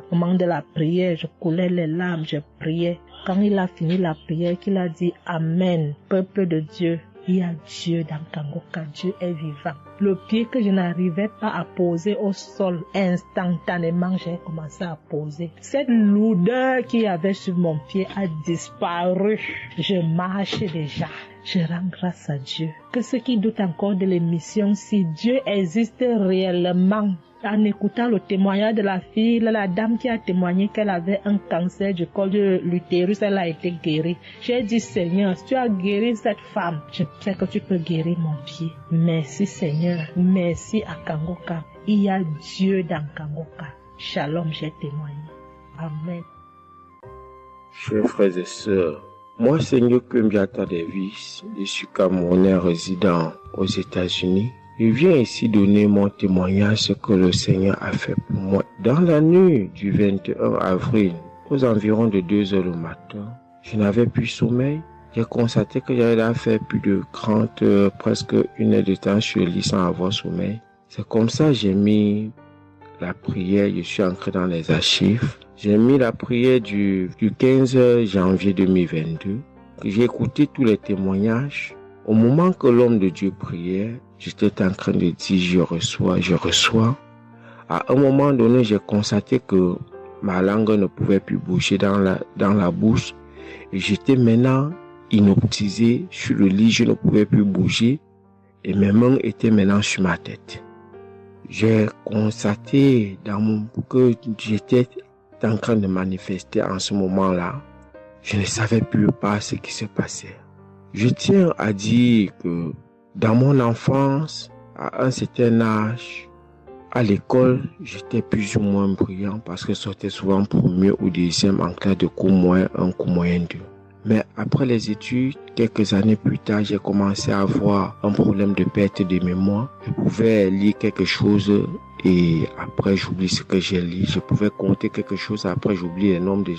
[SPEAKER 9] Au moment de la prière, je coulais les larmes, je priais. Quand il a fini la prière, qu'il a dit Amen, peuple de Dieu. Il y a Dieu dans Kangoka, Dieu est vivant. Le pied que je n'arrivais pas à poser au sol, instantanément, j'ai commencé à poser. Cette lourdeur qu'il y avait sur mon pied a disparu. Je marche déjà. Je rends grâce à Dieu. Que ceux qui doutent encore de l'émission, si Dieu existe réellement, en écoutant le témoignage de la fille, la dame qui a témoigné qu'elle avait un cancer du col de l'utérus, elle a été guérie. J'ai dit, Seigneur, si tu as guéri cette femme, je sais que tu peux guérir mon pied. Merci Seigneur, merci à Kangoka. Il y a Dieu dans Kangoka. Shalom, j'ai témoigné. Amen.
[SPEAKER 17] Chers frères et sœurs, moi, Seigneur Kumbiata Davis, je suis Camerounais résident aux États-Unis. Je viens ici donner mon témoignage ce que le Seigneur a fait pour moi. Dans la nuit du 21 avril, aux environs de 2 heures le matin, je n'avais plus sommeil. J'ai constaté que j'avais fait plus de 30 heures, presque 1 heure de temps sur le lit sans avoir sommeil. C'est comme ça que j'ai mis la prière, je suis entré dans les archives. J'ai mis la prière du 15 janvier 2022. J'ai écouté tous les témoignages. Au moment que l'homme de Dieu priait, j'étais en train de dire je reçois. À un moment donné, j'ai constaté que ma langue ne pouvait plus bouger dans la bouche. Et j'étais maintenant inoptisé sur le lit, je ne pouvais plus bouger. Et mes mains étaient maintenant sur ma tête. J'ai constaté que j'étais en train de manifester en ce moment-là. Je ne savais plus pas ce qui se passait. Je tiens à dire que dans mon enfance, à un certain âge, à l'école, j'étais plus ou moins brillant parce que je sortais souvent premier ou deuxième en classe de cours moyen 1, cours moyen 2. Mais après les études, quelques années plus tard, j'ai commencé à avoir un problème de perte de mémoire. Je pouvais lire quelque chose et après j'oublie ce que j'ai lu. Je pouvais compter quelque chose, après j'oublie le nombre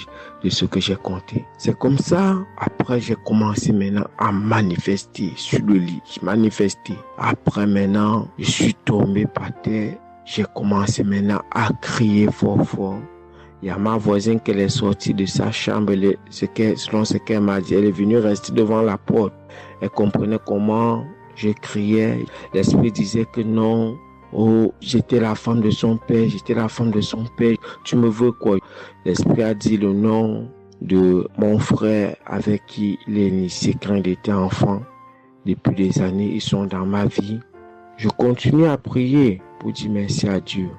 [SPEAKER 17] de ce que j'ai compté. C'est comme ça, après j'ai commencé maintenant à manifester sur le lit. Après maintenant, je suis tombé par terre. J'ai commencé maintenant à crier fort. Il y a ma voisine qui est sortie de sa chambre, selon ce qu'elle m'a dit, elle est venue rester devant la porte. Elle comprenait comment je criais. L'esprit disait que non, oh, j'étais la femme de son père, tu me veux quoi? L'esprit a dit le nom de mon frère avec qui il est initié quand il était enfant. Depuis des années, ils sont dans ma vie. Je continue à prier pour dire merci à Dieu.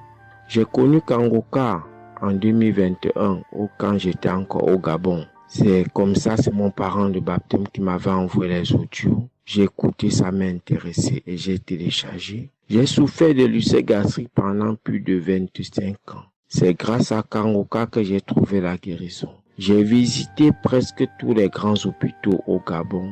[SPEAKER 17] J'ai connu Kangoka en 2021, quand j'étais encore au Gabon. C'est comme ça, c'est mon parent de baptême qui m'avait envoyé les audios. J'ai écouté, ça m'a intéressé et j'ai téléchargé. J'ai souffert de l'ulcère gastrique pendant plus de 25 ans. C'est grâce à Kangoka que j'ai trouvé la guérison. J'ai visité presque tous les grands hôpitaux au Gabon.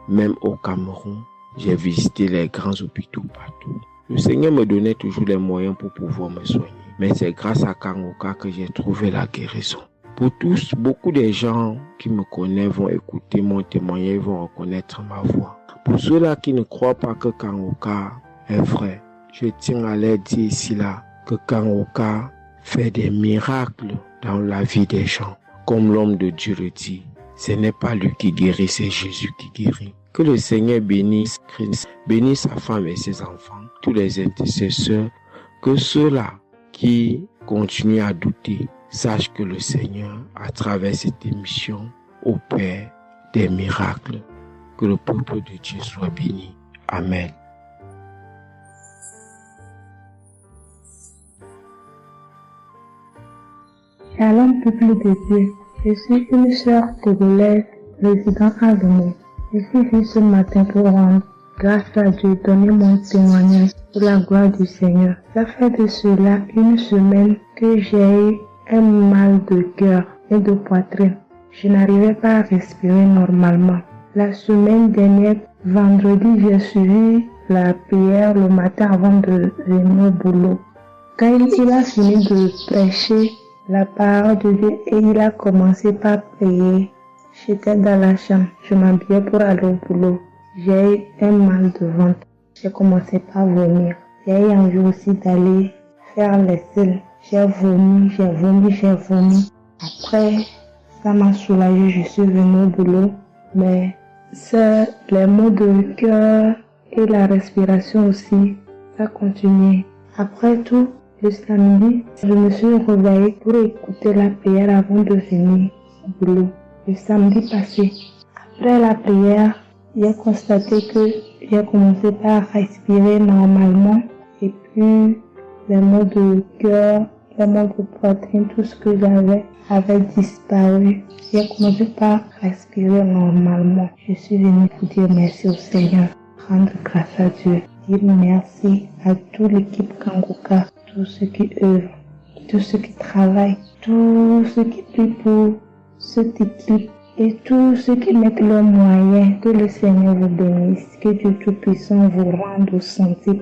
[SPEAKER 17] Même au Cameroun, j'ai visité les grands hôpitaux partout. Le Seigneur me donnait toujours les moyens pour pouvoir me soigner. Mais c'est grâce à Kangoka que j'ai trouvé la guérison. Pour tous, beaucoup de gens qui me connaissent vont écouter mon témoignage, vont reconnaître ma voix. Pour ceux-là qui ne croient pas que Kangoka est vrai, je tiens à leur dire ici là que Kangoka fait des miracles dans la vie des gens. Comme l'homme de Dieu le dit, ce n'est pas lui qui guérit, c'est Jésus qui guérit. Que le Seigneur bénisse Christ, bénisse sa femme et ses enfants, tous les intercesseurs, que ceux-là qui continuent à douter sachent que le Seigneur, à travers cette émission, opère des miracles. Que le peuple de Dieu soit béni. Amen.
[SPEAKER 18] Shalom, peuple de Dieu. Je suis une sœur togolaise résidant à Lomé. Je suis venue ce matin pour rendre grâce à Dieu, donner mon témoignage pour la gloire du Seigneur. Ça fait de cela une semaine que j'ai eu un mal de cœur et de poitrine. Je n'arrivais pas à respirer normalement. La semaine dernière, vendredi, j'ai suivi la prière le matin avant de venir au boulot. Quand il a fini de prêcher la parole de Dieu et il a commencé par prier, j'étais dans la chambre, je m'habillais pour aller au boulot. J'ai eu un mal de ventre. J'ai commencé par vomir. J'ai eu envie aussi d'aller faire les selles. J'ai vomi. Après, ça m'a soulagé, je suis venue au boulot. Mais les maux de cœur et la respiration aussi, ça continuait. Après tout, le samedi, je me suis réveillée pour écouter la prière avant de venir au boulot. Le samedi passé, après la prière, j'ai constaté que j'ai commencé par respirer normalement et puis les maux de cœur, les maux de poitrine, tout ce que j'avais avait disparu. J'ai commencé par respirer normalement. Je suis venue pour dire merci au Seigneur, rendre grâce à Dieu, dire merci à toute l'équipe Kangoka, tous ceux qui œuvrent, tous ceux qui travaillent, tous ceux qui prient pour cette équipe et tous ceux qui mettent leurs moyens. Que le Seigneur vous bénisse, que Dieu Tout-Puissant vous rende santé,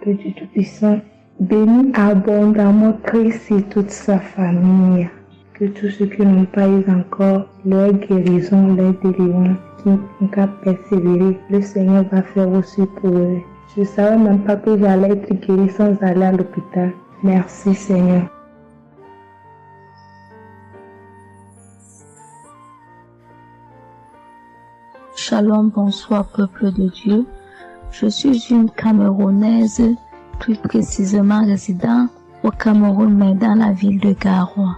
[SPEAKER 18] que Dieu Tout-Puissant bénisse abondamment Christ et toute sa famille. Que tous ceux qui n'ont pas eu encore leur guérison, leur délivrance, qui n'ont qu'à persévérer, le Seigneur va faire aussi pour eux. Je ne savais même pas que j'allais être guéri sans aller à l'hôpital. Merci Seigneur.
[SPEAKER 15] Shalom, bonsoir peuple de Dieu. Je suis une Camerounaise, plus précisément résident au Cameroun, mais dans la ville de Garoua.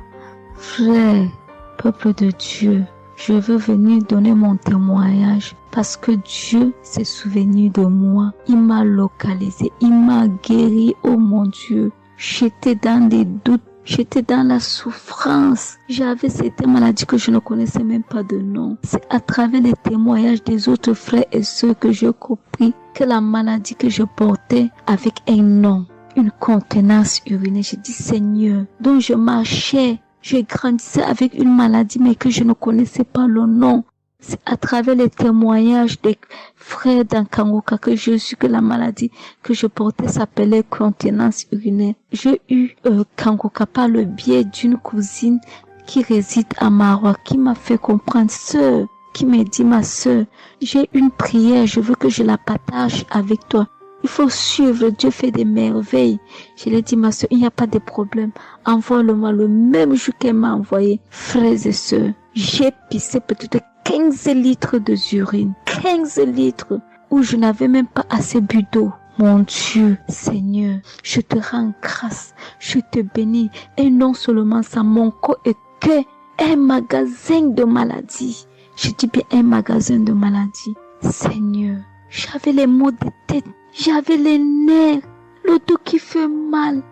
[SPEAKER 15] Frère, peuple de Dieu, je veux venir donner mon témoignage parce que Dieu s'est souvenu de moi. Il m'a localisé, il m'a guéri, oh mon Dieu. J'étais dans des doutes, j'étais dans la souffrance. J'avais cette maladie que je ne connaissais même pas de nom. C'est à travers les témoignages des autres frères et sœurs que j'ai compris que la maladie que je portais avec un nom, une contenance urinaire. J'ai dit Seigneur, dont je marchais, je grandissais avec une maladie mais que je ne connaissais pas le nom. C'est à travers les témoignages des frères dans Kangoka que je suis que la maladie que je portais s'appelait continence urinaire. J'ai eu Kangoka par le biais d'une cousine qui réside à Marois, qui m'a fait comprendre, sœur, qui m'a dit ma sœur, j'ai une prière, je veux que je la partage avec toi. Il faut suivre, Dieu fait des merveilles. Je lui ai dit, ma soeur, il n'y a pas de problème. Envoie-le-moi le même jour qu'elle m'a envoyé. Frères et sœurs, j'ai pissé peut-être 15 litres d'urine. 15 litres où je n'avais même pas assez bu d'eau. Mon Dieu, Seigneur, je te rends grâce. Je te bénis. Et non seulement ça, mon corps est que un magasin de maladies. Je dis bien un magasin de maladies. Seigneur, j'avais les maux de tête. J'avais les nerfs, le dos qui fait mal,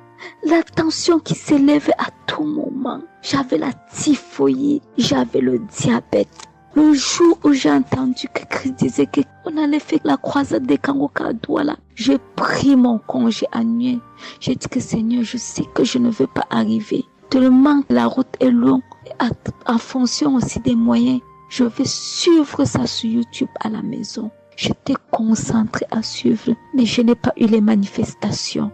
[SPEAKER 15] la tension qui s'élève à tout moment. J'avais la typhoïde, j'avais le diabète. Le jour où j'ai entendu que Christ disait qu'on allait faire la croisade des Kangoka à Douala, j'ai pris mon congé annuel. J'ai dit que Seigneur, je sais que je ne veux pas arriver. Tellement la route est longue, en fonction aussi des moyens. Je vais suivre ça sur YouTube à la maison. J'étais concentrée à suivre, mais je n'ai pas eu les manifestations.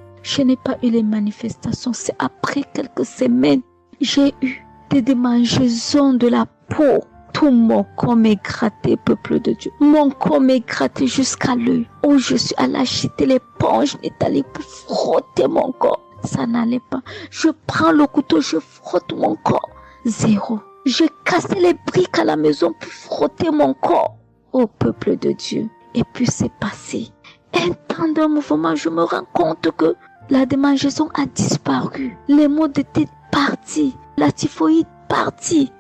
[SPEAKER 15] C'est après quelques semaines, j'ai eu des démangeaisons de la peau. Tout mon corps m'est gratté, peuple de Dieu. Mon corps m'est gratté jusqu'à l'œil. Oh, je suis allée acheter l'éponge, Nathalie, pour frotter mon corps. Ça n'allait pas. Je prends le couteau, je frotte mon corps. Zéro. J'ai cassé les briques à la maison pour frotter mon corps. Oh, peuple de Dieu. Et puis c'est passé. Un temps de mouvement, je me rends compte que la démangeaison a disparu. Les maux de tête partis. La typhoïde partie.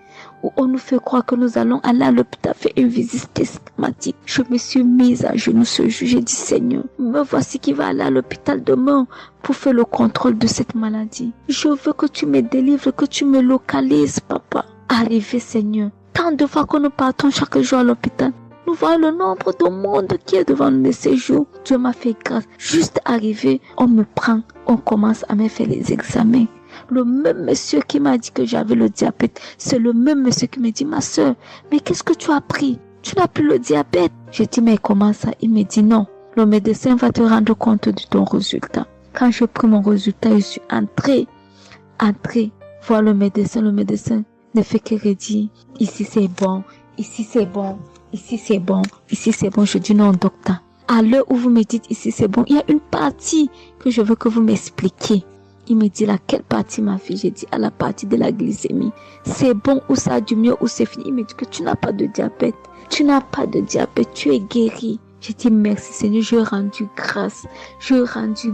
[SPEAKER 15] Où on nous fait croire que nous allons aller à l'hôpital faire une visite systématique. Je me suis mise à genoux ce jour. J'ai dit, Seigneur, me voici qui va aller à l'hôpital demain pour faire le contrôle de cette maladie. Je veux que tu me délivres, que tu me localises, papa. Arrivé, Seigneur. Tant de fois que nous partons chaque jour à l'hôpital, nous voyons le nombre de monde qui est devant nous de ces jours. Dieu m'a fait grâce. Juste arrivé, on me prend, on commence à me faire les examens. Le même monsieur qui m'a dit que j'avais le diabète, c'est le même monsieur qui me dit, ma soeur, mais qu'est-ce que tu as pris? Tu n'as plus le diabète. J'ai dit, mais comment ça? Il me dit, non, le médecin va te rendre compte de ton résultat. Quand j'ai pris mon résultat, je suis entrée, voir le médecin ne fait que redire, ici c'est bon, ici c'est bon, ici c'est bon, ici c'est bon. Je dis, non, docteur, à l'heure où vous me dites ici c'est bon, il y a une partie que je veux que vous m'expliquiez. Il me dit, laquelle partie, ma fille? J'ai dit, à la partie de la glycémie. C'est bon ou ça a du mieux ou c'est fini? Il me dit que tu n'as pas de diabète. Tu n'as pas de diabète, tu es guéri. J'ai dit, merci Seigneur, je rendu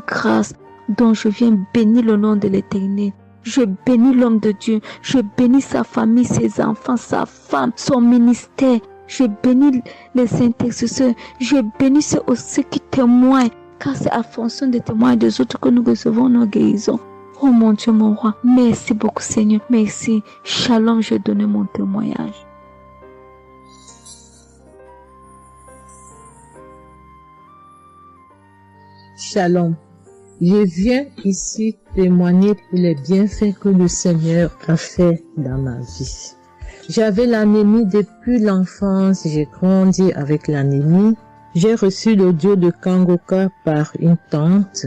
[SPEAKER 15] grâce. Donc je viens bénir le nom de l'Éternel. Je bénis l'homme de Dieu. Je bénis sa famille, ses enfants, sa femme, son ministère. Je bénis les intercesseurs. Je bénis ceux aussi qui témoignent. Car c'est à fonction des témoins des autres que nous recevons nos guérisons. Oh mon Dieu, mon roi. Merci beaucoup Seigneur. Merci. Shalom, je donne mon témoignage.
[SPEAKER 9] Shalom. Je viens ici témoigner pour les bienfaits que le Seigneur a fait dans ma vie. J'avais l'anémie depuis l'enfance. J'ai grandi avec l'anémie. J'ai reçu l'audio de Kangoka par une tante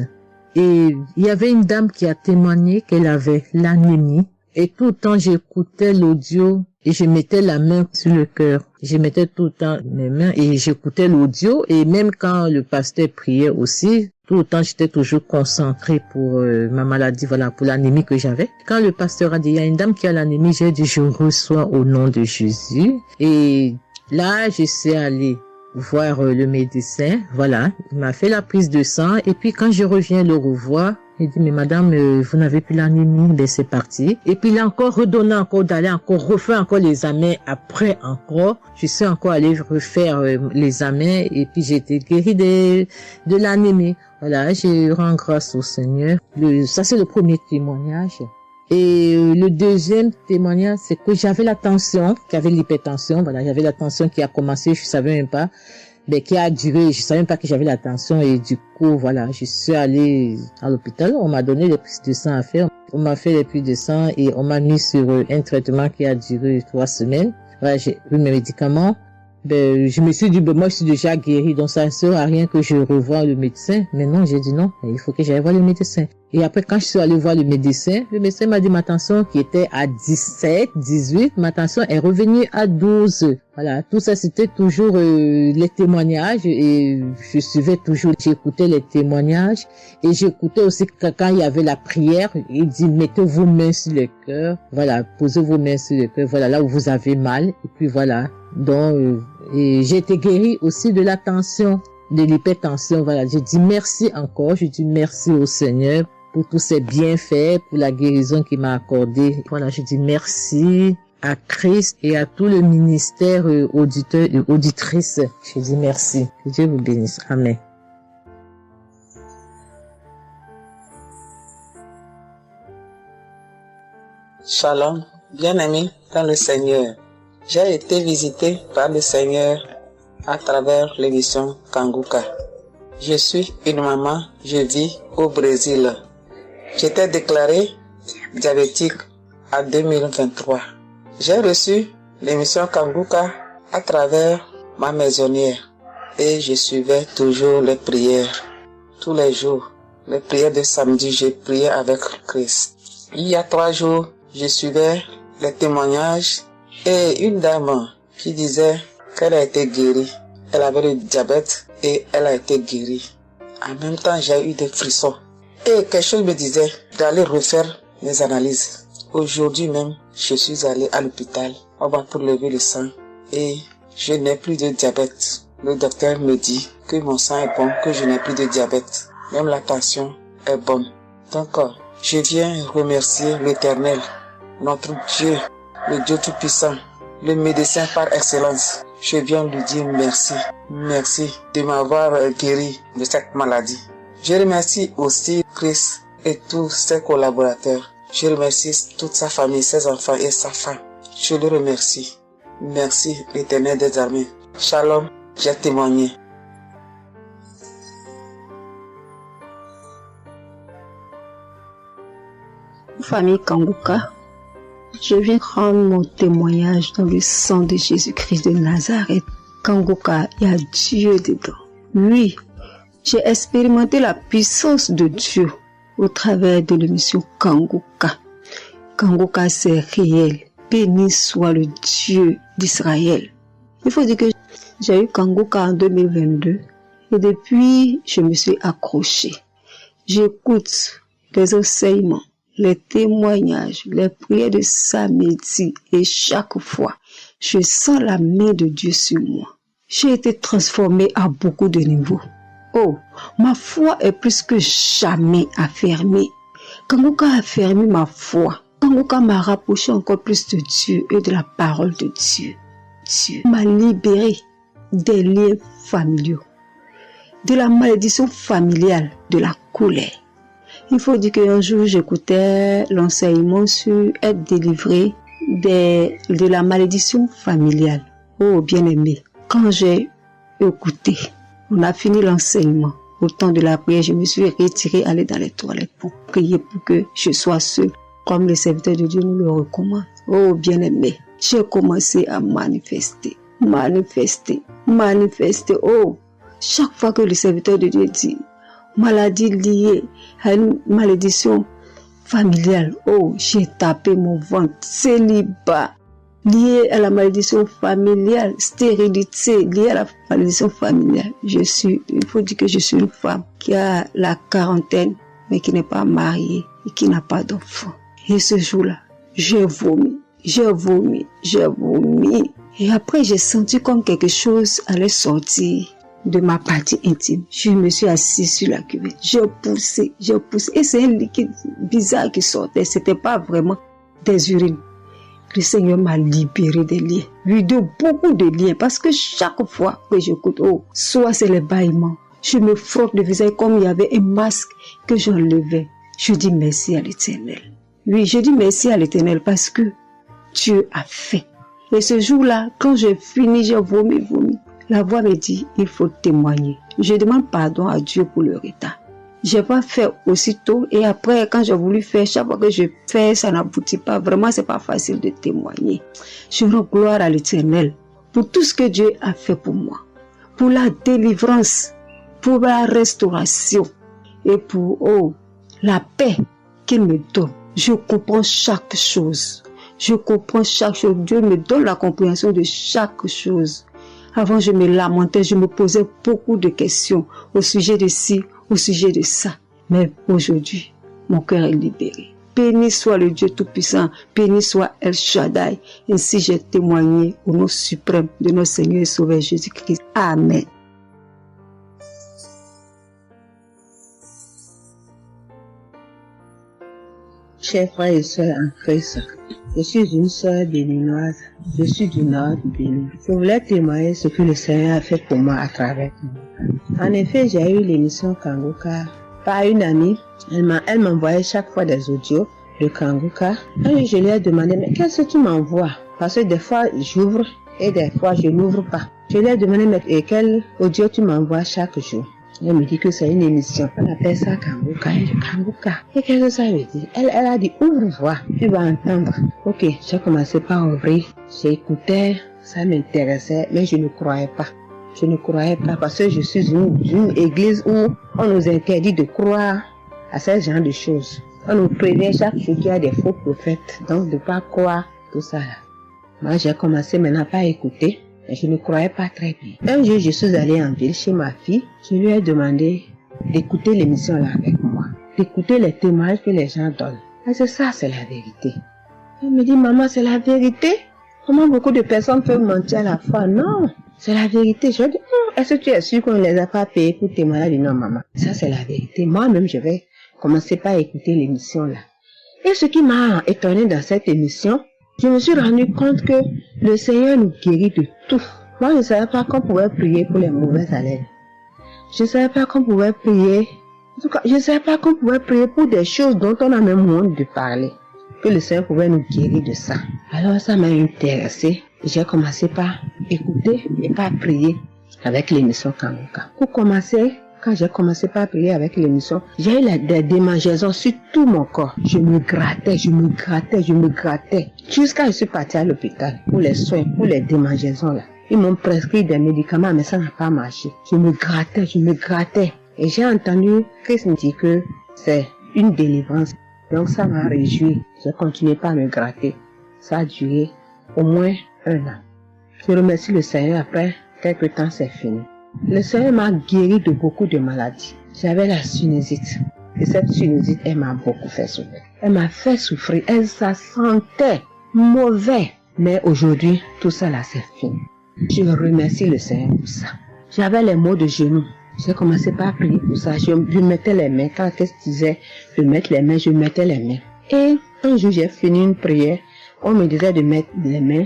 [SPEAKER 9] et il y avait une dame qui a témoigné qu'elle avait l'anémie et tout le temps j'écoutais l'audio et je mettais la main sur le cœur. Je mettais tout le temps mes mains et j'écoutais l'audio et même quand le pasteur priait aussi, tout le temps j'étais toujours concentrée pour ma maladie, voilà, pour l'anémie que j'avais. Quand le pasteur a dit, il y a une dame qui a l'anémie, j'ai dit, je reçois au nom de Jésus et là je suis allée voir le médecin, voilà, il m'a fait la prise de sang et puis quand je reviens le revoir, il dit mais madame vous n'avez plus l'anémie, ben c'est parti. Et puis il a encore redonné encore d'aller encore refaire encore les examens après encore, je suis encore allée refaire les examens et puis j'ai été guérie de l'anémie. Voilà, je rends grâce au Seigneur. Ça c'est le premier témoignage. Et le deuxième témoignage, c'est que j'avais la tension, j'avais l'hypertension, voilà, j'avais la tension qui a commencé, je savais même pas, mais qui a duré, je savais même pas que j'avais la tension et du coup, voilà, je suis allée à l'hôpital, on m'a donné les prises de sang à faire, on m'a fait les prises de sang et on m'a mis sur un traitement qui a duré 3 semaines. Voilà, j'ai eu mes médicaments. Ben, je me suis dit, ben, moi, je suis déjà guérie, donc ça ne sert à rien que je revoie le médecin. Mais non, j'ai dit non, il faut que j'aille voir le médecin. Et après, quand je suis allée voir le médecin m'a dit ma tension qui était à 17, 18, ma tension est revenue à 12. Voilà, tout ça, c'était toujours les témoignages et je suivais toujours, j'écoutais les témoignages et j'écoutais aussi quand il y avait la prière, il dit, mettez vos mains sur le cœur, voilà, posez vos mains sur le cœur, voilà, là où vous avez mal, et puis voilà. Donc, et j'ai été guérie aussi de la tension, de l'hypertension, voilà. Je dis merci encore, je dis merci au Seigneur pour tous ses bienfaits, pour la guérison qu'il m'a accordée. Voilà, je dis merci à Christ et à tout le ministère auditeur et auditrice. Je dis merci. Que Dieu vous bénisse. Amen.
[SPEAKER 19] Shalom, bien-aimé dans le Seigneur. J'ai été visité par le Seigneur à travers l'émission Kanguka. Je suis une maman, je vis au Brésil. J'étais déclarée diabétique en 2023. J'ai reçu l'émission Kanguka à travers ma maisonnière et je suivais toujours les prières. Tous les jours, les prières de samedi, j'ai prié avec Christ. Il y a 3 jours, je suivais les témoignages et une dame qui disait qu'elle a été guérie. Elle avait le diabète et elle a été guérie. En même temps, j'ai eu des frissons. Et quelque chose me disait d'aller refaire mes analyses. Aujourd'hui même, je suis allé à l'hôpital. On va pour lever le sang et je n'ai plus de diabète. Le docteur me dit que mon sang est bon, que je n'ai plus de diabète. Même la tension est bonne. Donc, je viens remercier l'Éternel, notre Dieu, le Dieu Tout-Puissant, le médecin par excellence. Je viens lui dire merci. Merci de m'avoir guéri de cette maladie. Je remercie aussi Christ et tous ses collaborateurs. Je remercie toute sa famille, ses enfants et sa femme. Je le remercie. Merci l'Éternel des armées. Shalom, j'ai témoigné.
[SPEAKER 15] Famille Kanguka, je viens rendre mon témoignage dans le sang de Jésus-Christ de Nazareth. Kanguka, il y a Dieu dedans. Oui, j'ai expérimenté la puissance de Dieu au travers de l'émission Kanguka. Kanguka, c'est réel. Béni soit le Dieu d'Israël. Il faut dire que j'ai eu Kanguka en 2022 et depuis, je me suis accrochée. J'écoute les enseignements, les témoignages, les prières de samedi et chaque fois, je sens la main de Dieu sur moi. J'ai été transformée à beaucoup de niveaux. Oh, ma foi est plus que jamais affermie. Kanguka a affermi ma foi. Kanguka m'a rapproché encore plus de Dieu et de la parole de Dieu. Dieu m'a libéré des liens familiaux, de la malédiction familiale, de la colère. Il faut dire qu'un jour, j'écoutais l'enseignement sur être délivré de la malédiction familiale. Oh, bien-aimé, quand j'ai écouté, on a fini l'enseignement. Au temps de la prière, je me suis retirée, aller dans les toilettes pour prier pour que je sois seule, comme le serviteur de Dieu nous le recommande. Oh, bien-aimé, j'ai commencé à manifester. Oh, chaque fois que le serviteur de Dieu dit maladie liée à une malédiction familiale, oh, j'ai tapé mon ventre. Célibat lié à la malédiction familiale, stérilité liée à la malédiction familiale. Il faut dire que je suis une femme qui a la quarantaine, mais qui n'est pas mariée et qui n'a pas d'enfant. Et ce jour-là, j'ai vomi. Et après, j'ai senti comme quelque chose allait sortir de ma partie intime. Je me suis assise sur la cuvette. J'ai poussé. Et c'est un liquide bizarre qui sortait. C'était pas vraiment des urines. Le Seigneur m'a libéré des liens. Oui, de beaucoup de liens. Parce que chaque fois que j'écoute, oh, soit c'est les bâillements. Je me frotte le visage comme il y avait un masque que j'enlevais. Je dis merci à l'Éternel. Oui, je dis merci à l'Éternel parce que Dieu a fait. Et ce jour-là, quand j'ai fini, j'ai vomi. La voix me dit, il faut témoigner. Je demande pardon à Dieu pour le retard. J'ai pas fait aussitôt et après, quand j'ai voulu faire, chaque fois que je fais, ça n'aboutit pas. Vraiment, c'est pas facile de témoigner. Je rends gloire à l'Éternel pour tout ce que Dieu a fait pour moi. Pour la délivrance, pour la restauration et pour, la paix qu'il me donne. Je comprends chaque chose. Dieu me donne la compréhension de chaque chose. Avant, je me lamentais, je me posais beaucoup de questions au sujet de ci, au sujet de ça. Mais aujourd'hui, mon cœur est libéré. Béni soit le Dieu Tout-Puissant, béni soit El Shaddai. Ainsi j'ai témoigné au nom suprême de notre Seigneur et Sauveur Jésus-Christ. Amen.
[SPEAKER 11] Chers frères et sœurs en Christ, je suis une sœur béninoise, je suis du nord du Bénin. Je voulais témoigner ce que le Seigneur a fait pour moi à travers moi. En effet, j'ai eu l'émission Kanguka par une amie. Elle m'envoyait chaque fois des audios de Kanguka. Et je lui ai demandé, mais qu'est-ce que tu m'envoies? Parce que des fois, j'ouvre et des fois, je n'ouvre pas. Je lui ai demandé, mais quel audio tu m'envoies chaque jour?
[SPEAKER 20] Elle me dit que c'est une émission. On appelle ça Kanguka. Elle dit Kanguka. Et qu'est-ce que ça veut dire? Elle a dit ouvre-voix, tu vas entendre. Ok, j'ai commencé par ouvrir. J'écoutais, ça m'intéressait, mais je ne croyais pas. Je ne croyais pas parce que je suis une église où on nous interdit de croire à ce genre de choses. On nous prévient chaque jour qu'il y a des faux prophètes, donc de ne pas croire tout ça. Moi, j'ai commencé maintenant à écouter. Je ne croyais pas très bien. Un jour, je suis allée en ville chez ma fille. Je lui ai demandé d'écouter l'émission là avec moi, d'écouter les témoignages que les gens donnent. Et c'est ça, c'est la vérité. Elle me dit, maman, c'est la vérité? Comment beaucoup de personnes peuvent mentir à la fois? Non, c'est la vérité. Je lui ai dit, est-ce que tu es sûr qu'on ne les a pas payés pour témoigner? Elle dit, non, maman, ça c'est la vérité. Moi-même, je vais commencer par écouter l'émission là. Et ce qui m'a étonné dans cette émission, je me suis rendu compte que le Seigneur nous guérit de tout. Moi, je ne savais pas qu'on pouvait prier pour les mauvaises haleines. Je ne savais pas qu'on pouvait prier. En tout cas, je ne savais pas qu'on pouvait prier pour des choses dont on a même honte de parler. Que le Seigneur pouvait nous guérir de ça. Alors, ça m'a intéressé. J'ai commencé par écouter et par prier avec l'émission Kanguka. Pour commencer, quand j'ai commencé par prier avec l'émission, j'ai eu des démangeaisons sur tout mon corps. Je me grattais. Jusqu'à ce que je suis partie à l'hôpital pour les soins, pour les démangeaisons là. Ils m'ont prescrit des médicaments, mais ça n'a pas marché. Je me grattais. Et j'ai entendu Christ me dire que c'est une délivrance. Donc ça m'a réjoui. J'ai continué par me gratter. Ça a duré au moins 1 an. Je remercie le Seigneur, après quelques temps c'est fini. Le Seigneur m'a guéri de beaucoup de maladies. J'avais la sinusite. Et cette sinusite, elle m'a beaucoup fait souffrir. Elle m'a fait souffrir. Ça sentait mauvais. Mais aujourd'hui, tout ça là, c'est fini. Je remercie le Seigneur pour ça. J'avais les maux de genoux. J'ai commencé par prier pour ça. Je mettais les mains. Quand qu'est-ce que disait, je mettais les mains, je mettais les mains. Et un jour, j'ai fini une prière. On me disait de mettre les mains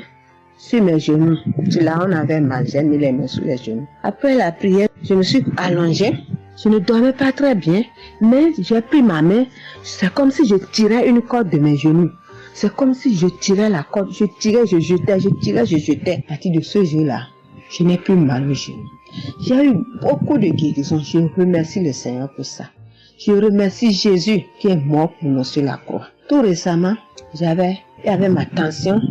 [SPEAKER 20] sur mes genoux. Là, on avait mal. J'ai mis les mains sur les genoux. Après la prière, je me suis allongée. Je ne dormais pas très bien. Mais j'ai pris ma main. C'est comme si je tirais une corde de mes genoux. C'est comme si je tirais la corde. Je tirais, je jetais. À partir de ce jour-là, je n'ai plus mal aux genoux. J'ai eu beaucoup de guérisons. Je remercie le Seigneur pour ça. Je remercie Jésus qui est mort pour nous sur la croix. Tout récemment, il y avait ma tension